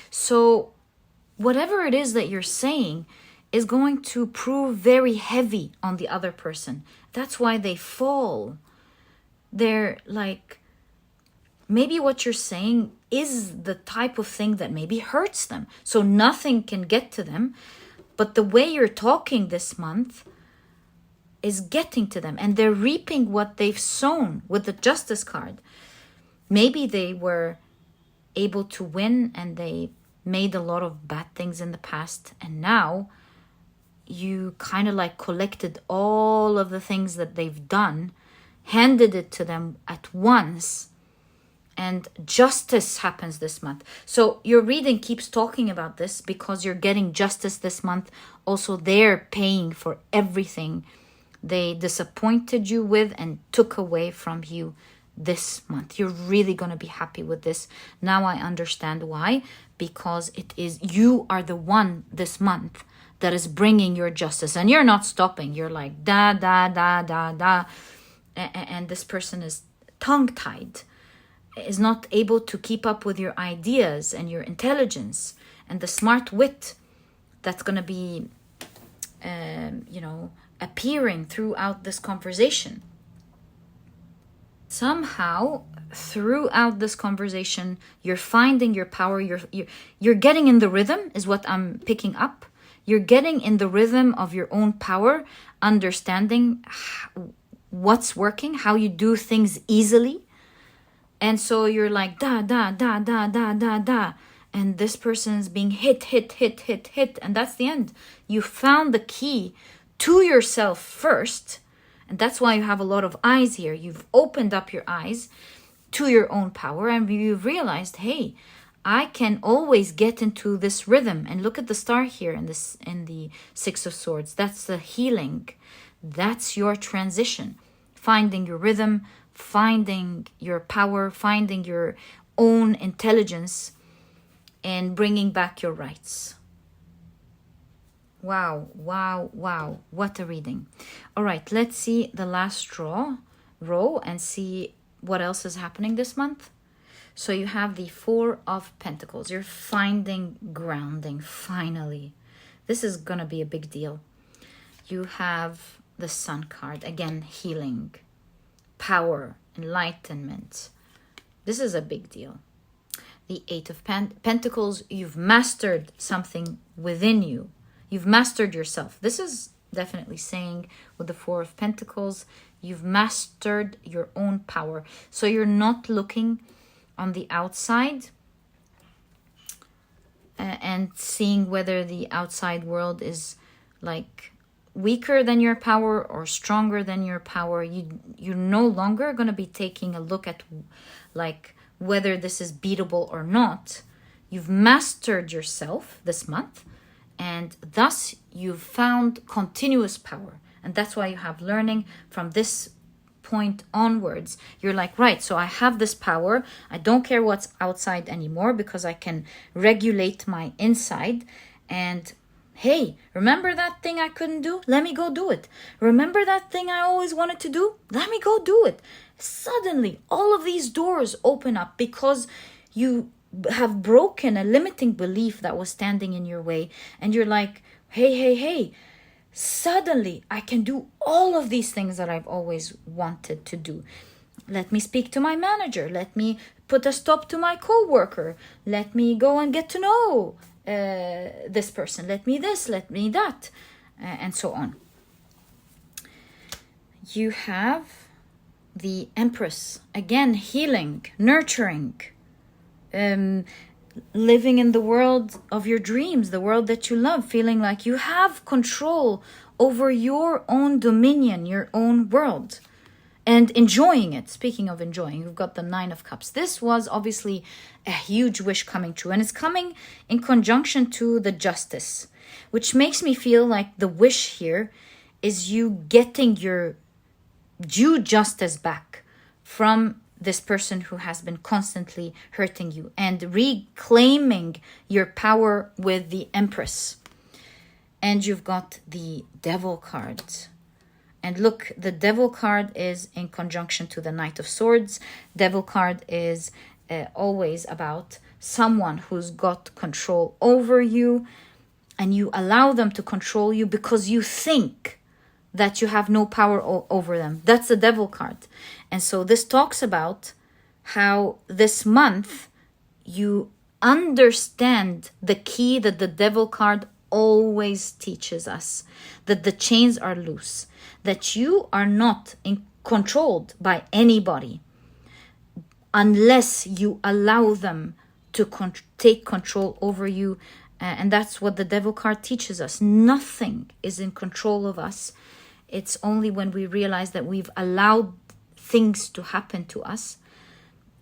So whatever it is that you're saying is going to prove very heavy on the other person. That's why they fall. They're like, maybe what you're saying is the type of thing that maybe hurts them. So nothing can get to them. But the way you're talking this month is getting to them. And they're reaping what they've sown with the Justice card. Maybe they were able to win and they made a lot of bad things in the past. And now you kind of collected all of the things that they've done, handed it to them at once. And justice happens this month. So your reading keeps talking about this because you're getting justice this month. Also, they're paying for everything they disappointed you with and took away from you this month. You're really going to be happy with this. Now I understand why. Because you are the one this month that is bringing your justice. And you're not stopping. You're like, da, da, da, da, da. And this person is tongue-tied. Is not able to keep up with your ideas and your intelligence and the smart wit that's going to be, appearing throughout this conversation. Somehow, throughout this conversation, you're finding your power. You're getting in the rhythm, is what I'm picking up. You're getting in the rhythm of your own power, understanding what's working, how you do things easily. And so you're like, da, da, da, da, da, da, da. And this person's being hit. And that's the end. You found the key to yourself first. And that's why you have a lot of eyes here. You've opened up your eyes to your own power. And you've realized, hey, I can always get into this rhythm. And look at the star here in the Six of Swords. That's the healing. That's your transition. Finding your rhythm, finding your power, finding your own intelligence, and bringing back your rights. Wow. What a reading. All right, let's see the last row and see what else is happening this month. So you have the Four of Pentacles. You're finding grounding, finally. This is going to be a big deal. You have the Sun card. Again, healing, power, enlightenment. This is a big deal. The Eight of Pentacles. You've mastered something within you. You've mastered yourself. This is definitely saying with the Four of Pentacles, you've mastered your own power. So you're not looking on the outside and seeing whether the outside world is like weaker than your power or stronger than your power. You're no longer going to be taking a look at like whether this is beatable or not. You've mastered yourself this month, and thus you've found continuous power. And that's why you have learning from this point onwards. You're like, right, so I have this power. I don't care what's outside anymore because I can regulate my inside. And hey, remember that thing I couldn't do? Let me go do it. Remember that thing I always wanted to do? Let me go do it. Suddenly, all of these doors open up because you have broken a limiting belief that was standing in your way. And you're like, hey, suddenly I can do all of these things that I've always wanted to do. Let me speak to my manager. Let me put a stop to my coworker. Let me go and get to know this person. Let me this, let me that, and so on. You have the Empress. Again, healing, nurturing, living in the world of your dreams, the world that you love, feeling like you have control over your own dominion, your own world, and enjoying it. Speaking of enjoying, you've got the Nine of Cups. This was obviously a huge wish coming true, and it's coming in conjunction to the Justice, which makes me feel like the wish here is you getting your due justice back from this person who has been constantly hurting you, and reclaiming your power with the Empress. And you've got the Devil card. And look, the Devil card is in conjunction to the Knight of Swords. Devil card is always about someone who's got control over you, and you allow them to control you because you think that you have no power over them. That's the Devil card. And so this talks about how this month you understand the key that the Devil card always teaches us, that the chains are loose, that you are not controlled by anybody unless you allow them to take control over you. And that's what the Devil card teaches us. Nothing is in control of us. It's only when we realize that we've allowed things to happen to us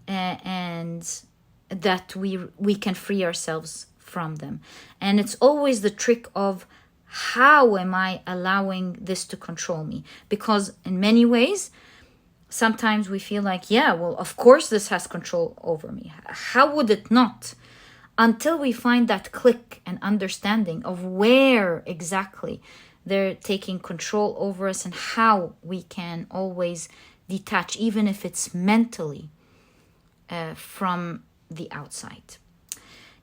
and that we can free ourselves from them. And it's always the trick of, how am I allowing this to control me? Because in many ways, sometimes we feel like, yeah, well, of course this has control over me. How would it not? Until we find that click and understanding of where exactly they're taking control over us and how we can always detach, even if it's mentally, from the outside.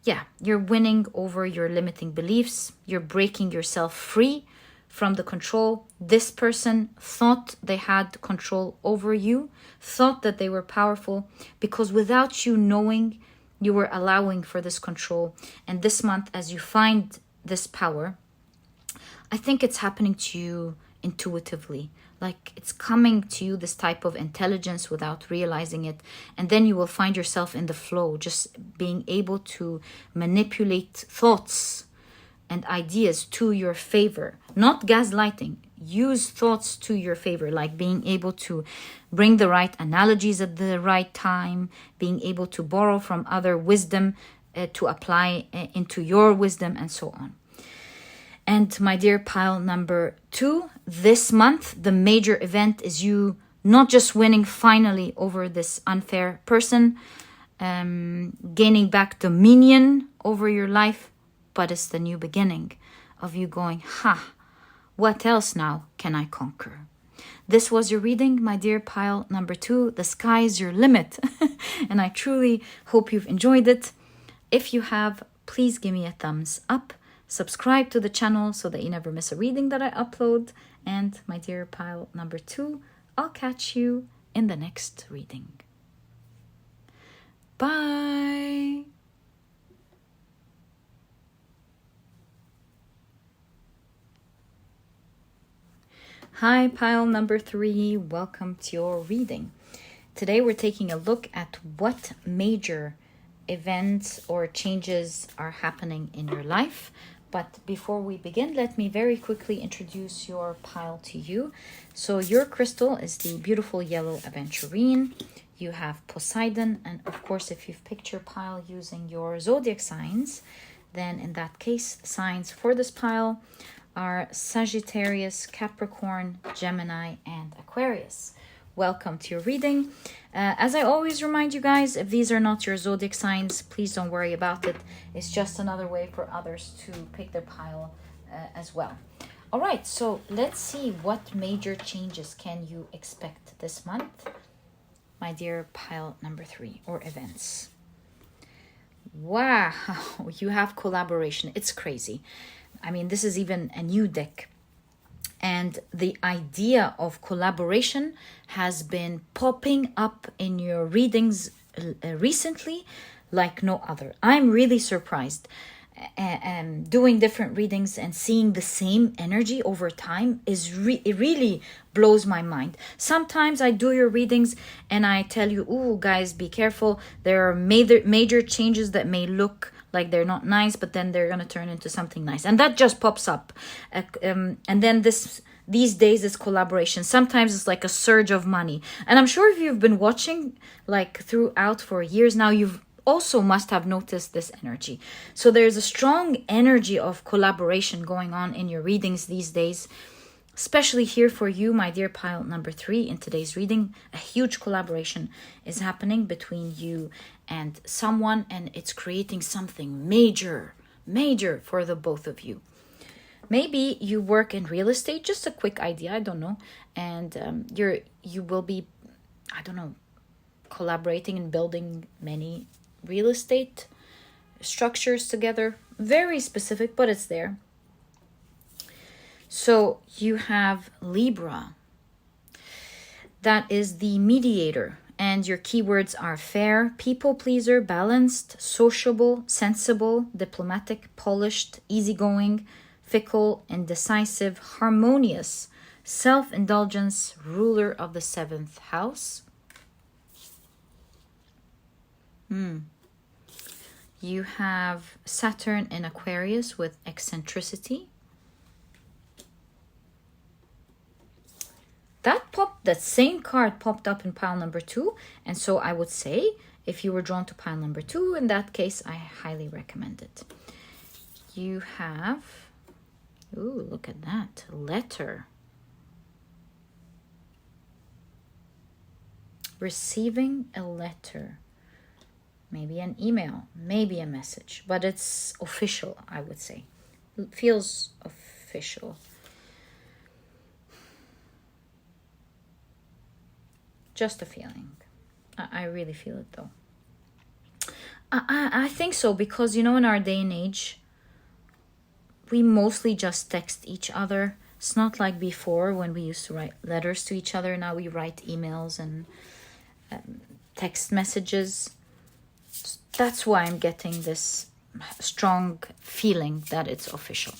Yeah, you're winning over your limiting beliefs. You're breaking yourself free from the control. This person thought they had control over you, thought that they were powerful, because without you knowing, you were allowing for this control. And this month, as you find this power, I think it's happening to you intuitively. like it's coming to you, this type of intelligence, without realizing it. And then you will find yourself in the flow, just being able to manipulate thoughts and ideas to your favor, not gaslighting. Use thoughts to your favor, like being able to bring the right analogies at the right time, being able to borrow from other wisdom to apply into your wisdom, and so on. And my dear pile number 2, this month, the major event is you not just winning finally over this unfair person, gaining back dominion over your life, but it's the new beginning of you going, what else now can I conquer? This was your reading, my dear pile number 2. The sky is your limit. And I truly hope you've enjoyed it. If you have, please give me a thumbs up. Subscribe to the channel so that you never miss a reading that I upload. And my dear pile number 2, I'll catch you in the next reading. Bye. Hi, pile number 3. Welcome to your reading. Today we're taking a look at what major events or changes are happening in your life. But before we begin, let me very quickly introduce your pile to you. So your Krystal is the beautiful yellow Aventurine. You have Poseidon, and of course, if you've picked your pile using your zodiac signs, then in that case, signs for this pile are Sagittarius, Capricorn, Gemini, and Aquarius. Welcome to your reading. As I always remind you guys, if these are not your zodiac signs, please don't worry about it. It's just another way for others to pick their pile as well. All right, so let's see what major changes can you expect this month, my dear pile number 3, or events. Wow, you have collaboration. It's crazy. I mean, this is even a new deck. And the idea of collaboration has been popping up in your readings recently like no other. I'm really surprised. Doing different readings and seeing the same energy over time it really blows my mind. Sometimes I do your readings and I tell you, oh guys, be careful. There are major changes that may look like they're not nice, but then they're going to turn into something nice. And that just pops up. And then these days it's collaboration. Sometimes it's like a surge of money. And I'm sure if you've been watching like throughout for years now, you've also must have noticed this energy. So there's a strong energy of collaboration going on in your readings these days, especially here for you, my dear pile number 3. In today's reading, a huge collaboration is happening between you and someone, and it's creating something major for the both of you. Maybe you work in real estate, just a quick idea, I don't know, and you will be, I don't know, collaborating and building many real estate structures together. Very specific, but it's there. So you have Libra. That is the mediator. And your keywords are fair, people pleaser, balanced, sociable, sensible, diplomatic, polished, easygoing, fickle, indecisive, harmonious, self-indulgence, ruler of the 7th house. You have Saturn in Aquarius with eccentricity. That same card popped up in pile number 2. And so I would say, if you were drawn to pile number 2, in that case, I highly recommend it. You have, ooh, look at that, letter. Receiving a letter. Maybe an email, maybe a message, but it's official, I would say. It feels official. Just a feeling. I really feel it though. I think so, because in our day and age, we mostly just text each other. It's not like before when we used to write letters to each other. Now we write emails and text messages. That's why I'm getting this strong feeling that it's official.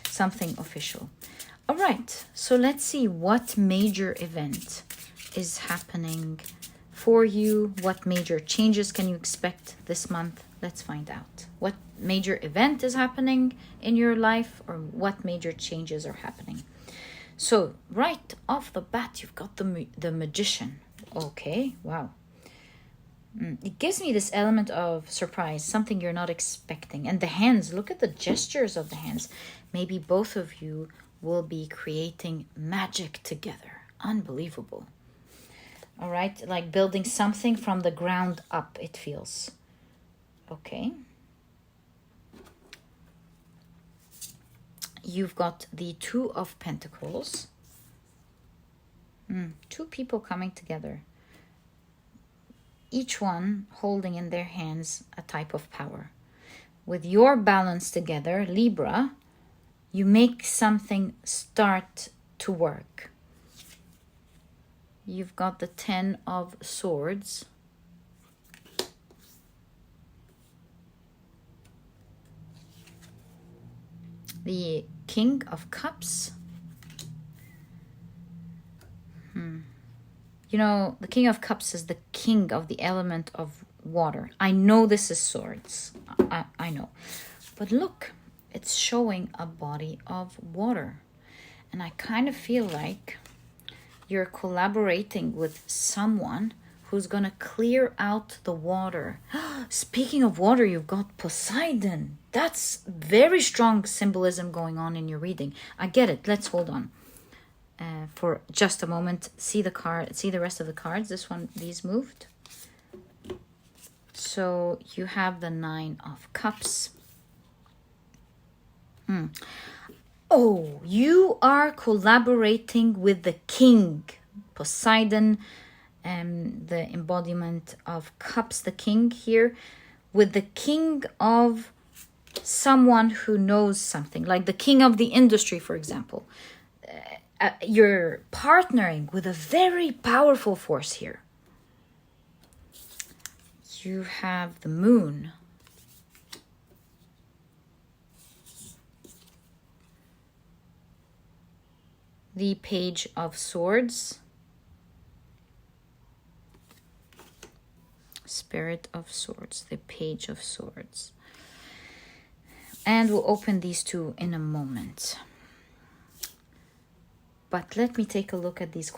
Something official. All right, so let's see what major event is happening for you. What major changes can you expect this month? Let's find out. What major event is happening in your life, or what major changes are happening? So right off the bat, you've got the Magician. Okay, wow. It gives me this element of surprise, something you're not expecting. And the hands, look at the gestures of the hands. Maybe both of you will be creating magic together. Unbelievable. All right, like building something from the ground up, it feels. Okay. You've got the Two of Pentacles. Two people coming together. Each one holding in their hands a type of power. With your balance together, Libra, you make something start to work. You've got the Ten of Swords. The King of Cups. You know, the King of Cups is the king of the element of water. I know this is swords. I know. But look, it's showing a body of water. And I kind of feel like you're collaborating with someone who's going to clear out the water. Speaking of water, you've got Poseidon. That's very strong symbolism going on in your reading. I get it. Let's hold on. For just a moment, see the card, see the rest of the cards. This one, these moved. So you have the Nine of Cups. Oh, you are collaborating with the king, Poseidon, the embodiment of cups, the king here, with the king of someone who knows something, like the king of the industry, for example. You're partnering with a very powerful force here. You have the Moon. The Page of Swords. Spirit of Swords. The Page of Swords. And we'll open these two in a moment. But let me take a look at this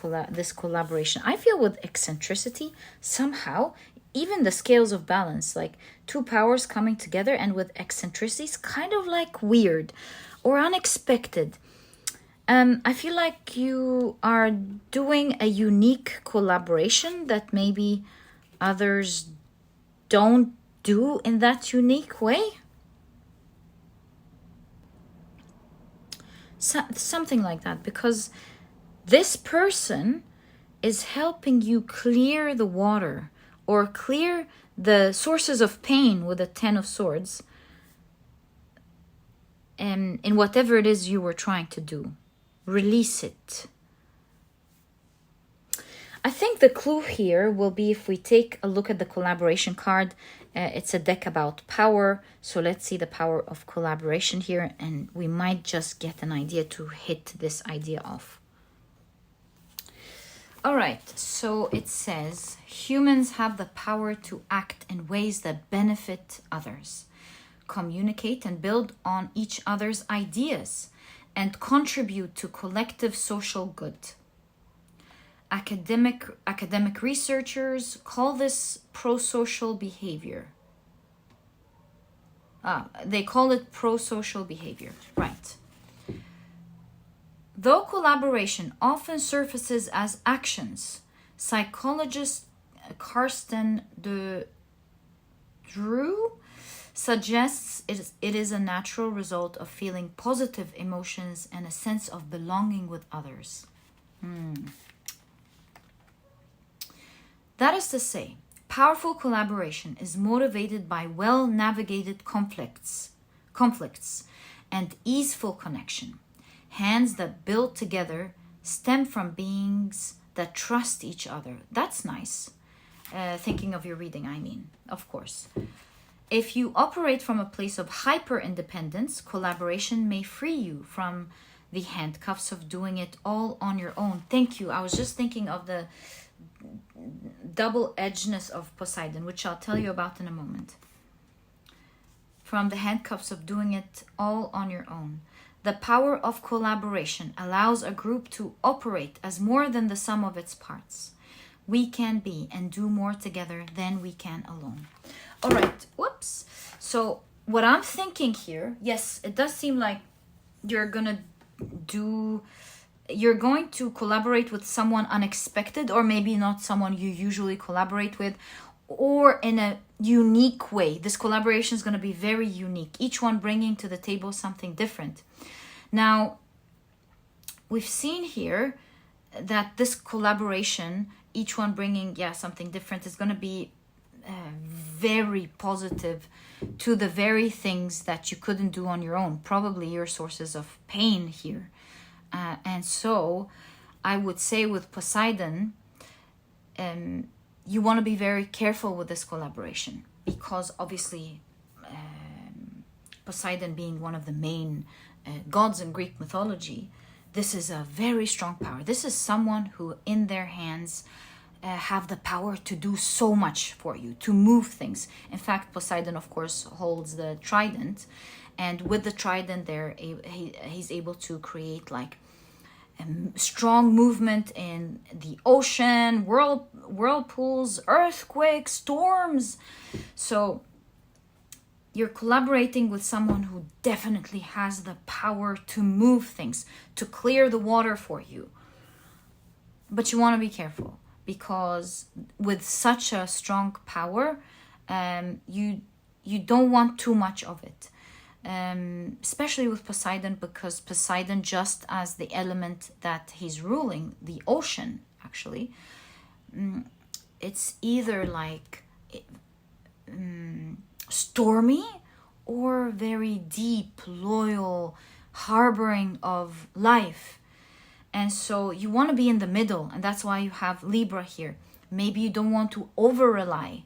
collaboration. I feel with eccentricity, somehow, even the scales of balance, like two powers coming together, and with eccentricities, kind of like weird or unexpected. I feel like you are doing a unique collaboration that maybe others don't do in that unique way. Something like that, because this person is helping you clear the water or clear the sources of pain with the Ten of Swords, and in whatever it is you were trying to do. Release it. I think the clue here will be if we take a look at the collaboration card. It's a deck about power. So let's see the power of collaboration here. And we might just get an idea to hit this idea off. All right. So it says, humans have the power to act in ways that benefit others, communicate and build on each other's ideas, and contribute to collective social good. Academic researchers call this pro-social behavior. They call it pro-social behavior, right. Though collaboration often surfaces as actions, psychologist Karsten de Drew suggests it is a natural result of feeling positive emotions and a sense of belonging with others. That is to say, powerful collaboration is motivated by well-navigated conflicts and easeful connection. Hands that build together stem from beings that trust each other. That's nice. Thinking of your reading, I mean, of course. If you operate from a place of hyper-independence, collaboration may free you from the handcuffs of doing it all on your own. Thank you. I was just thinking of the double-edgedness of Poseidon, which I'll tell you about in a moment. From the handcuffs of doing it all on your own. The power of collaboration allows a group to operate as more than the sum of its parts. We can be and do more together than we can alone. All right, whoops. So what I'm thinking here, yes, it does seem like you're going to collaborate with someone unexpected, or maybe not someone you usually collaborate with, or in a unique way. This collaboration is going to be very unique, each one bringing to the table something different. Now, we've seen here that this collaboration, each one bringing something different, is going to be very positive to the very things that you couldn't do on your own, probably your sources of pain here. And so I would say with Poseidon, you want to be very careful with this collaboration, because obviously Poseidon being one of the main gods in Greek mythology, this is a very strong power. This is someone who in their hands have the power to do so much for you, to move things. In fact, Poseidon, of course, holds the trident, and with the trident he's able to create like strong movement in the ocean, whirlpools, earthquakes, storms. So you're collaborating with someone who definitely has the power to move things, to clear the water for you. But you want to be careful, because with such a strong power, you don't want too much of it. Especially with Poseidon, because Poseidon, just as the element that he's ruling, the ocean, actually, it's either like stormy or very deep, loyal, harboring of life. And so you want to be in the middle, and that's why you have Libra here. Maybe you don't want to over-rely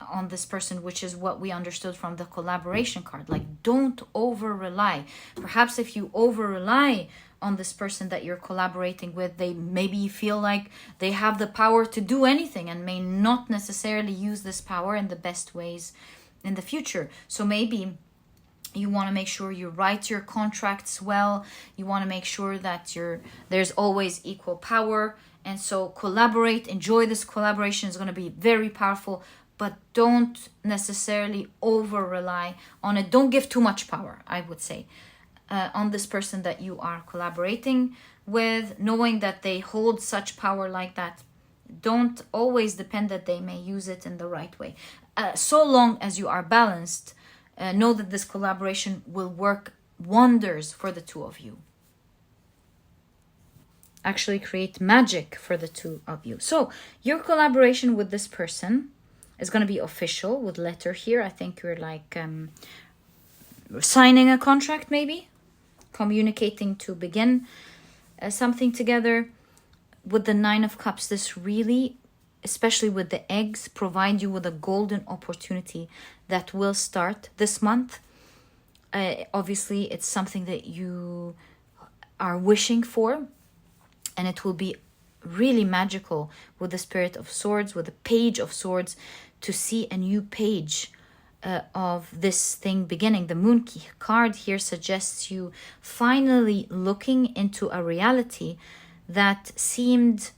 on this person, which is what we understood from the collaboration card. Like, don't over-rely. Perhaps if you over-rely on this person that you're collaborating with, they maybe feel like they have the power to do anything and may not necessarily use this power in the best ways in the future. So maybe you want to make sure you write your contracts well. You want to make sure that there's always equal power. And so collaborate, enjoy this collaboration. Is going to be very powerful, but don't necessarily over-rely on it. Don't give too much power, I would say, on this person that you are collaborating with, knowing that they hold such power like that. Don't always depend that they may use it in the right way. So long as you are balanced, know that this collaboration will work wonders for the two of you. Actually create magic for the two of you. So your collaboration with this person is going to be official with letter here. I think you're like signing a contract, maybe communicating to begin something together. With the 9 of Cups, this really, especially with the eggs, provide you with a golden opportunity that will start this month. Obviously, it's something that you are wishing for, and it will be really magical with the Spirit of Swords, with the Page of Swords, to see a new page of this thing beginning. The Moon card here suggests you finally looking into a reality that seemed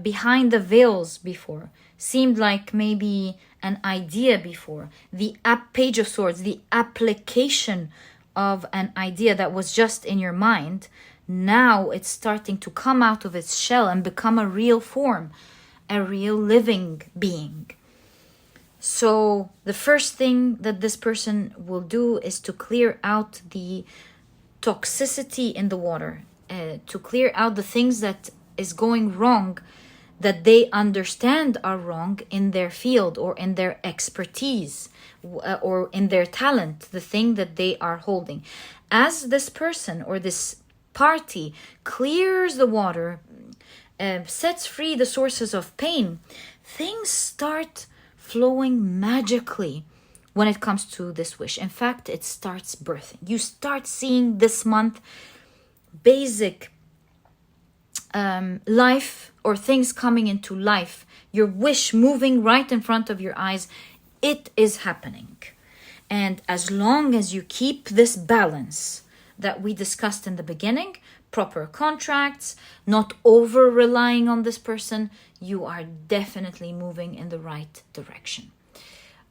behind the veils before, seemed like maybe an idea before. The Page of Swords, the application of an idea that was just in your mind, now it's starting to come out of its shell and become a real form, a real living being. So the first thing that this person will do is to clear out the toxicity in the water, to clear out the things that is going wrong, that they understand are wrong in their field or in their expertise or in their talent, the thing that they are holding. As this person or this party clears the water, sets free the sources of pain, things start flowing magically when it comes to this wish. In fact, it starts birthing. You start seeing this month basic life or things coming into life. Your wish moving right in front of your eyes. It is happening. And as long as you keep this balance that we discussed in the beginning, proper contracts, not over relying on this person, you are definitely moving in the right direction.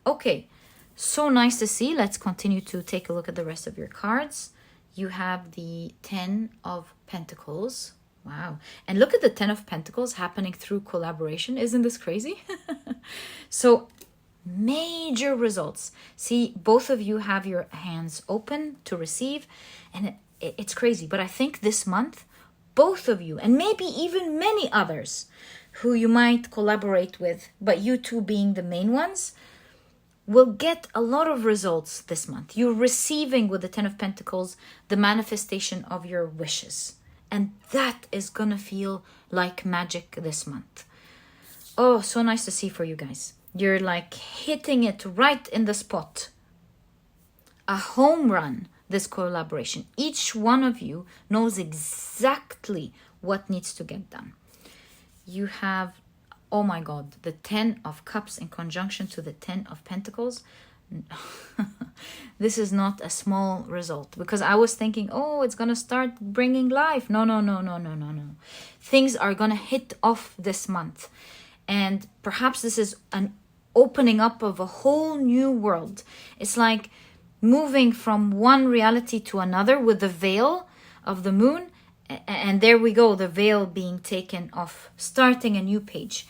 Okay, so nice to see. Let's continue to take a look at the rest of your cards. You have the 10 of Pentacles. Wow. And look at the 10 of Pentacles happening through collaboration. Isn't this crazy? So major results. See, both of you have your hands open to receive, and it's crazy. But I think this month, both of you, and maybe even many others who you might collaborate with, but you two being the main ones, will get a lot of results this month. You're receiving with the 10 of Pentacles the manifestation of your wishes. And that is gonna feel like magic this month. Oh, so nice to see for you guys. You're like hitting it right in the spot. A home run, this collaboration. Each one of you knows exactly what needs to get done. You have, oh my God, the 10 of Cups in conjunction to the 10 of Pentacles. This is not a small result, because I was thinking, oh, it's gonna start bringing life. No. Things are gonna hit off this month, and perhaps this is an opening up of a whole new world. It's like moving from one reality to another with the veil of the moon, and there we go, the veil being taken off, starting a new page.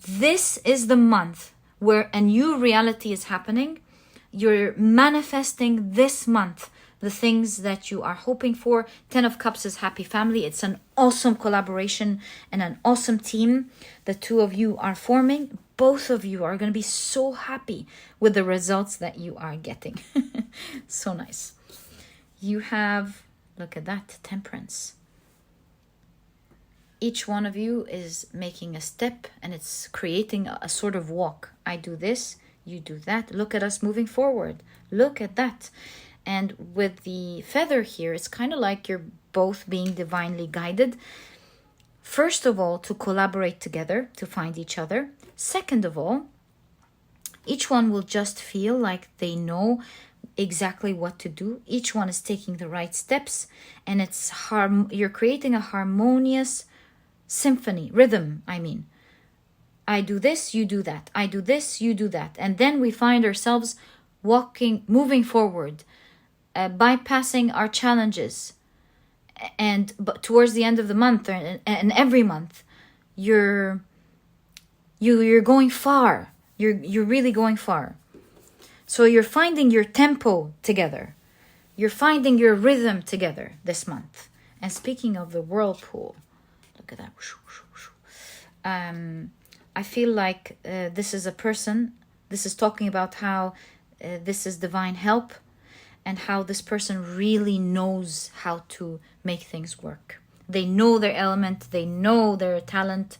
This is the month where a new reality is happening. You're manifesting this month the things that you are hoping for. 10 of Cups is happy family. It's an awesome collaboration and an awesome team the two of you are forming. Both of you are going to be so happy with the results that you are getting. So nice. You have, look at that, Temperance. Each one of you is making a step, and it's creating a sort of walk. I do this, you do that. Look at us moving forward. Look at that. And with the feather here, it's kind of like you're both being divinely guided. First of all, to collaborate together, to find each other. Second of all, each one will just feel like they know exactly what to do. Each one is taking the right steps, and it's you're creating a harmonious symphony, rhythm, I mean. I do this, you do that. I do this, you do that. And then we find ourselves moving forward, bypassing our challenges. But towards the end of the month, and every month, you're going far. You're really going far. So you're finding your tempo together. You're finding your rhythm together this month. And speaking of the whirlpool, look at that. I feel like this is a person. This is talking about how this is divine help, and how this person really knows how to make things work. They know their element. They know their talent.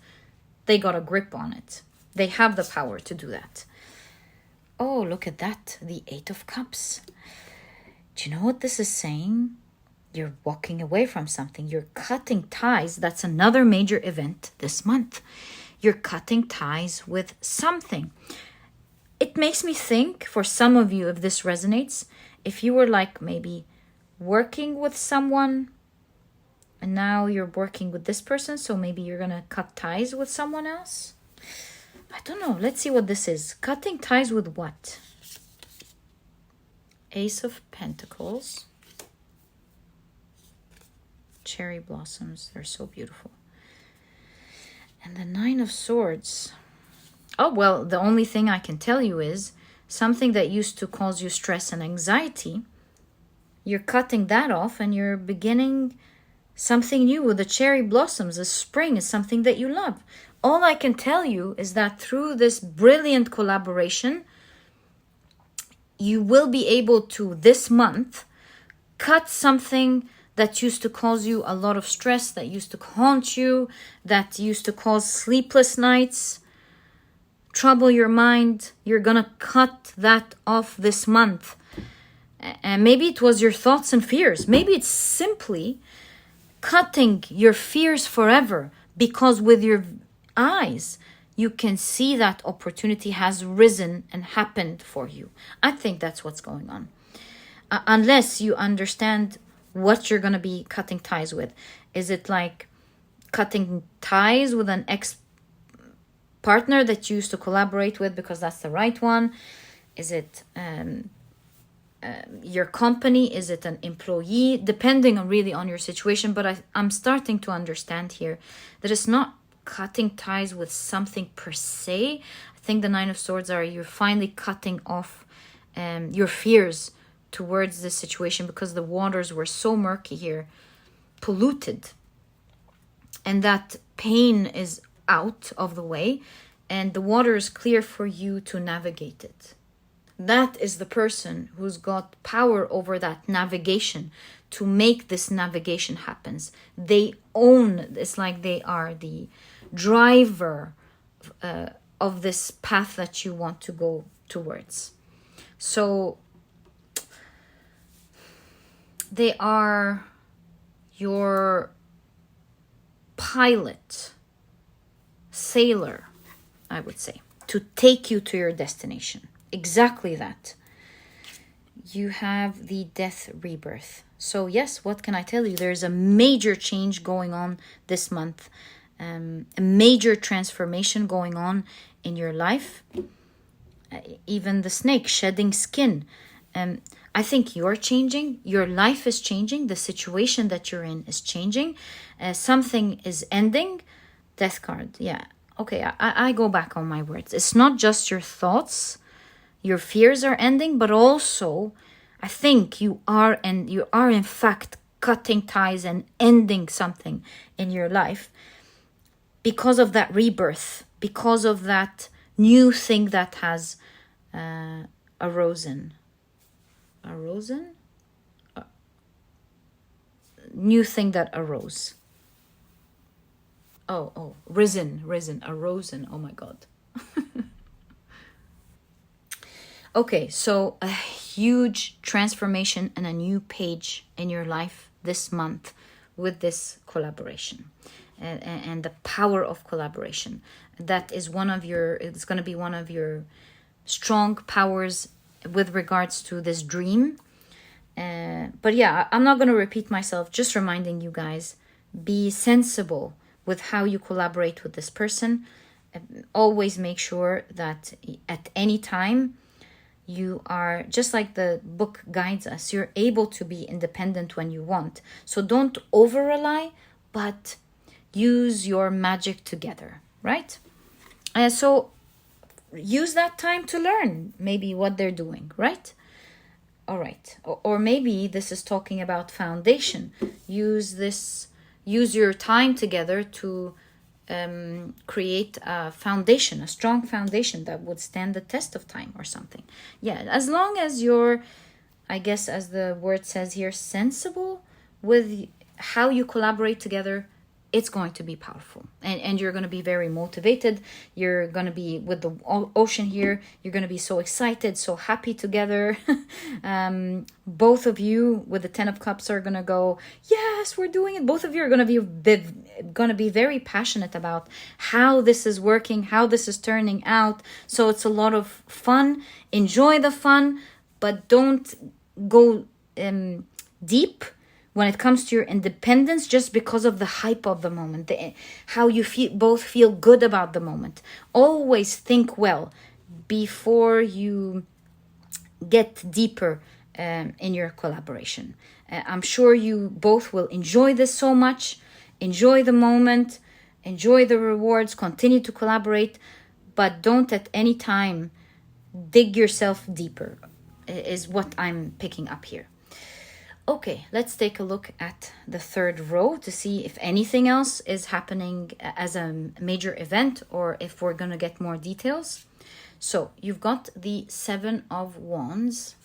They got a grip on it. They have the power to do that. Oh, look at that. The 8 of Cups. Do you know what this is saying? You're walking away from something. You're cutting ties. That's another major event this month. You're cutting ties with something. It makes me think, for some of you, if this resonates, if you were like maybe working with someone and now you're working with this person, so maybe you're going to cut ties with someone else. I don't know. Let's see what this is. Cutting ties with what? Ace of Pentacles. Cherry blossoms. They're so beautiful. And the 9 of Swords. Oh, well, the only thing I can tell you is something that used to cause you stress and anxiety. You're cutting that off and you're beginning something new with the cherry blossoms. The spring is something that you love. All I can tell you is that through this brilliant collaboration, you will be able to, this month, cut something that used to cause you a lot of stress, that used to haunt you, that used to cause sleepless nights. trouble your mind, you're gonna cut that off this month. And maybe it was your thoughts and fears. Maybe it's simply cutting your fears forever, because with your eyes, you can see that opportunity has risen and happened for you. I think that's what's going on. Unless you understand what you're going to be cutting ties with. Is it like cutting ties with an ex-partner that you used to collaborate with because that's the right one? Is it your company? Is it an employee? Depending on really on your situation. But I'm starting to understand here that it's not cutting ties with something per se. I think the Nine of Swords are you're finally cutting off your fears towards this situation, because the waters were so murky here, polluted, and that pain is out of the way and the water is clear for you to navigate it. That is the person who's got power over that navigation to make this navigation happens. They own, it's like they are the driver of this path that you want to go towards. So they are your pilot, sailor, I would say, to take you to your destination. Exactly that. You have the death rebirth. So yes, what can I tell you? There's a major change going on this month. A major transformation going on in your life. Even the snake shedding skin. I think you're changing. Your life is changing. The situation that you're in is changing. Something is ending. Death card. Yeah. Okay, I go back on my words. It's not just your thoughts. Your fears are ending, but also I think you are in fact cutting ties and ending something in your life because of that rebirth, because of that new thing that has arisen. New thing that arose. Risen, arisen. Oh my God. Okay, so a huge transformation and a new page in your life this month with this collaboration and the power of collaboration. That is it's going to be one of your strong powers with regards to this dream. But yeah, I'm not going to repeat myself, just reminding you guys, be sensible with how you collaborate with this person. Always make sure that at any time, you are, just like the book guides us, you're able to be independent when you want. So don't over rely, but use your magic together, right? So use that time to learn maybe what they're doing, right? All right. Or maybe this is talking about foundation. Use your time together to create a foundation, a strong foundation that would stand the test of time or something. Yeah, as long as you're, I guess as the word says here, sensible with how you collaborate together, it's going to be powerful. And you're going to be very motivated. You're going to be with the ocean here. You're going to be so excited, so happy together. Both of you with the 10 of Cups are going to go, yes, we're doing it. Both of you are going to be very passionate about how this is working, how this is turning out. So it's a lot of fun. Enjoy the fun, but don't go deep when it comes to your independence just because of the hype of the moment, how you both feel good about the moment. Always think well before you get deeper in your collaboration. I'm sure you both will enjoy this so much. Enjoy the moment, enjoy the rewards, continue to collaborate, but don't at any time dig yourself deeper, is what I'm picking up here. Okay, let's take a look at the third row to see if anything else is happening as a major event or if we're going to get more details. So you've got the 7 of Wands.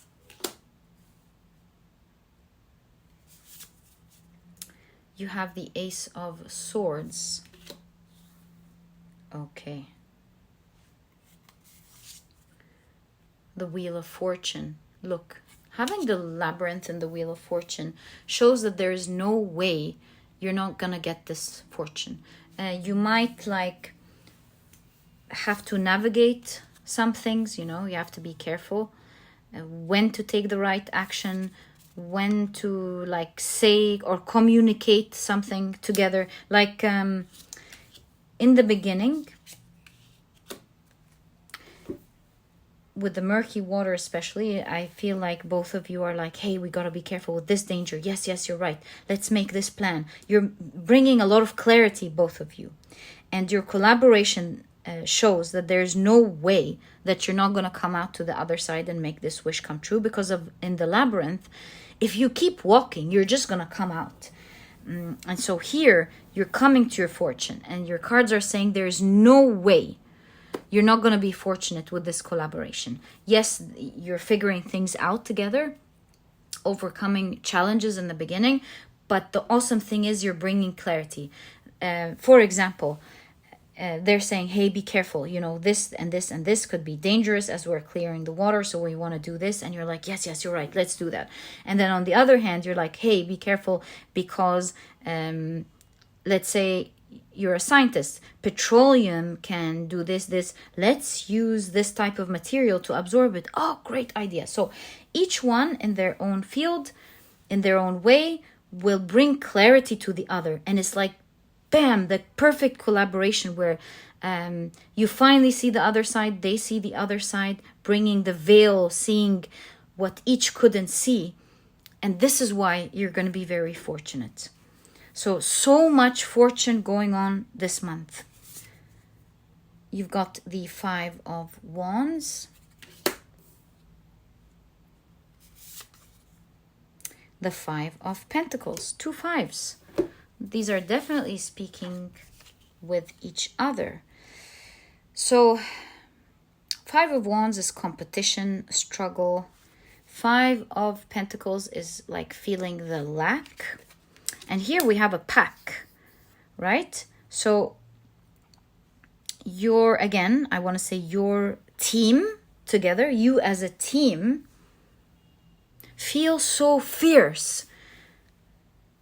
You have the Ace of Swords. Okay. the Wheel of Fortune. Look, having the labyrinth in the Wheel of Fortune shows that there is no way you're not gonna get this fortune. You might like have to navigate some things, you know, you have to be careful when to take the right action, when to like say or communicate something together. Like in the beginning, with the murky water especially, I feel like both of you are like, hey, we gotta be careful with this danger. Yes, you're right. Let's make this plan. You're bringing a lot of clarity, both of you. And your collaboration shows that there's no way that you're not gonna come out to the other side and make this wish come true, because of in the labyrinth, if you keep walking, you're just gonna come out. And so here, you're coming to your fortune, and your cards are saying there's no way you're not going to be fortunate with this collaboration. Yes, you're figuring things out together, overcoming challenges in the beginning, but the awesome thing is you're bringing clarity. For example, they're saying, hey, be careful, you know, this and this and this could be dangerous as we're clearing the water, so we want to do this. And you're like, yes, you're right, let's do that. And then on the other hand, you're like, hey, be careful because let's say you're a scientist, petroleum can do this, let's use this type of material to absorb it. Oh, great idea. So each one in their own field, in their own way, will bring clarity to the other. And it's like, bam, the perfect collaboration where you finally see the other side, they see the other side, bringing the veil, seeing what each couldn't see. And this is why you're going to be very fortunate. So much fortune going on this month. You've got the 5 of Wands, the 5 of Pentacles, 2 5s. These are definitely speaking with each other. So 5 of Wands is competition, struggle. 5 of Pentacles is like feeling the lack. And here we have a pack, right? So again, I want to say your team together, you as a team, feel so fierce.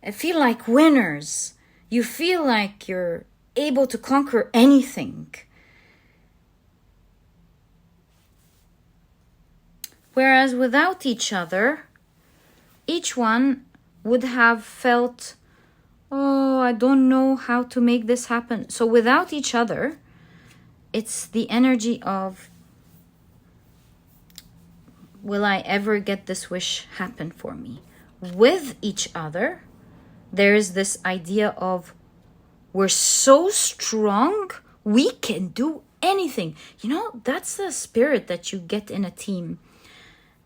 I feel like winners. You feel like you're able to conquer anything. Whereas without each other, each one would have felt, oh, I don't know how to make this happen. So without each other, it's the energy of, will I ever get this wish happen for me? With each other, there is this idea of, we're so strong, we can do anything. You know, that's the spirit that you get in a team.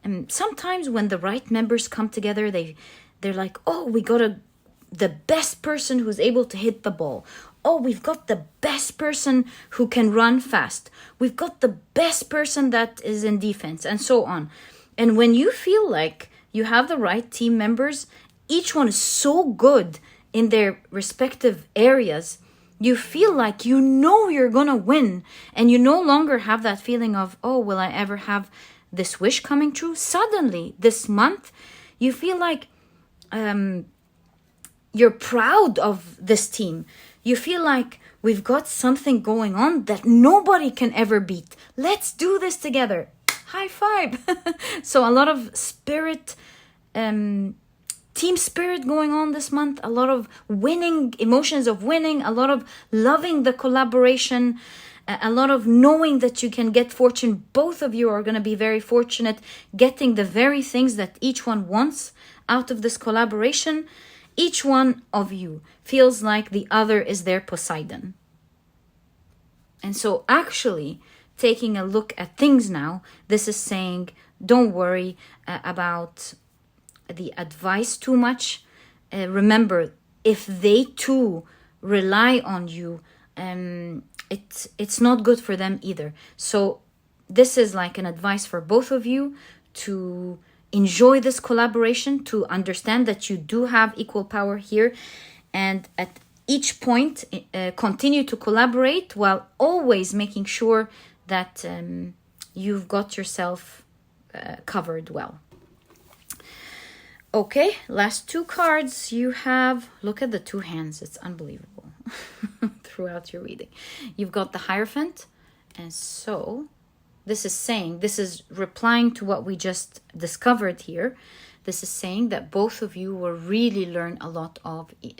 And sometimes when the right members come together, they're like, oh, we got the best person who's able to hit the ball. Oh, we've got the best person who can run fast. We've got the best person that is in defense, and so on. And when you feel like you have the right team members, each one is so good in their respective areas, you feel like you know you're gonna win. And you no longer have that feeling of, oh, will I ever have this wish coming true? Suddenly, this month, you feel like you're proud of this team. You feel like we've got something going on that nobody can ever beat. Let's do this together. High five. So a lot of spirit, team spirit going on this month. A lot of winning, emotions of winning. A lot of loving the collaboration. A lot of knowing that you can get fortune. Both of you are going to be very fortunate, getting the very things that each one wants out of this collaboration. Each one of you feels like the other is their Poseidon. And so actually taking a look at things now, this is saying, don't worry about the advice too much. Remember, if they too rely on you, it's not good for them either. So this is like an advice for both of you to enjoy this collaboration, to understand that you do have equal power here, and at each point continue to collaborate while always making sure that you've got yourself covered well. Okay, last 2 cards you have. Look at the 2 hands. It's unbelievable throughout your reading. You've got the Hierophant. And so this is replying to what we just discovered here. This is saying that both of you will really learn a lot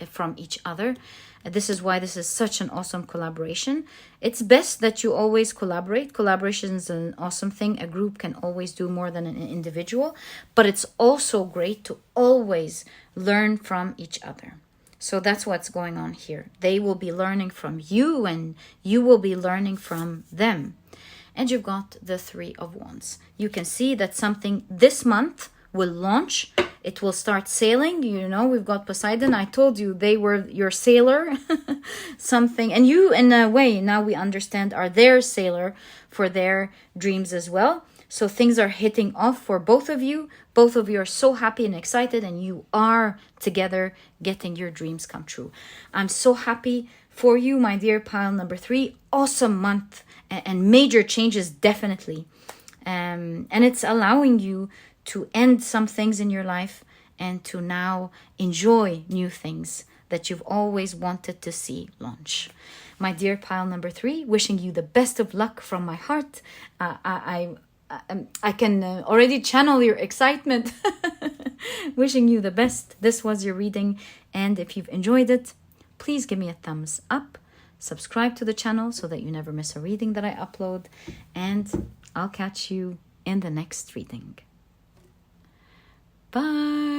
from each other. This is why this is such an awesome collaboration. It's best that you always collaborate. Collaboration is an awesome thing. A group can always do more than an individual. But it's also great to always learn from each other. So that's what's going on here. They will be learning from you and you will be learning from them. And you've got the 3 of Wands. You can see that something this month will launch. It will start sailing. You know, we've got Poseidon. I told you they were your sailor. Something. And you, in a way, now we understand, are their sailor for their dreams as well. So things are hitting off for both of you. Both of you are so happy and excited, and you are together getting your dreams come true. I'm so happy for you, my dear pile number 3. Awesome month and major changes, definitely. And it's allowing you to end some things in your life and to now enjoy new things that you've always wanted to see launch. My dear pile number 3, wishing you the best of luck from my heart. I can already channel your excitement. Wishing you the best. This was your reading. And if you've enjoyed it, please give me a thumbs up. Subscribe to the channel so that you never miss a reading that I upload. And I'll catch you in the next reading. Bye.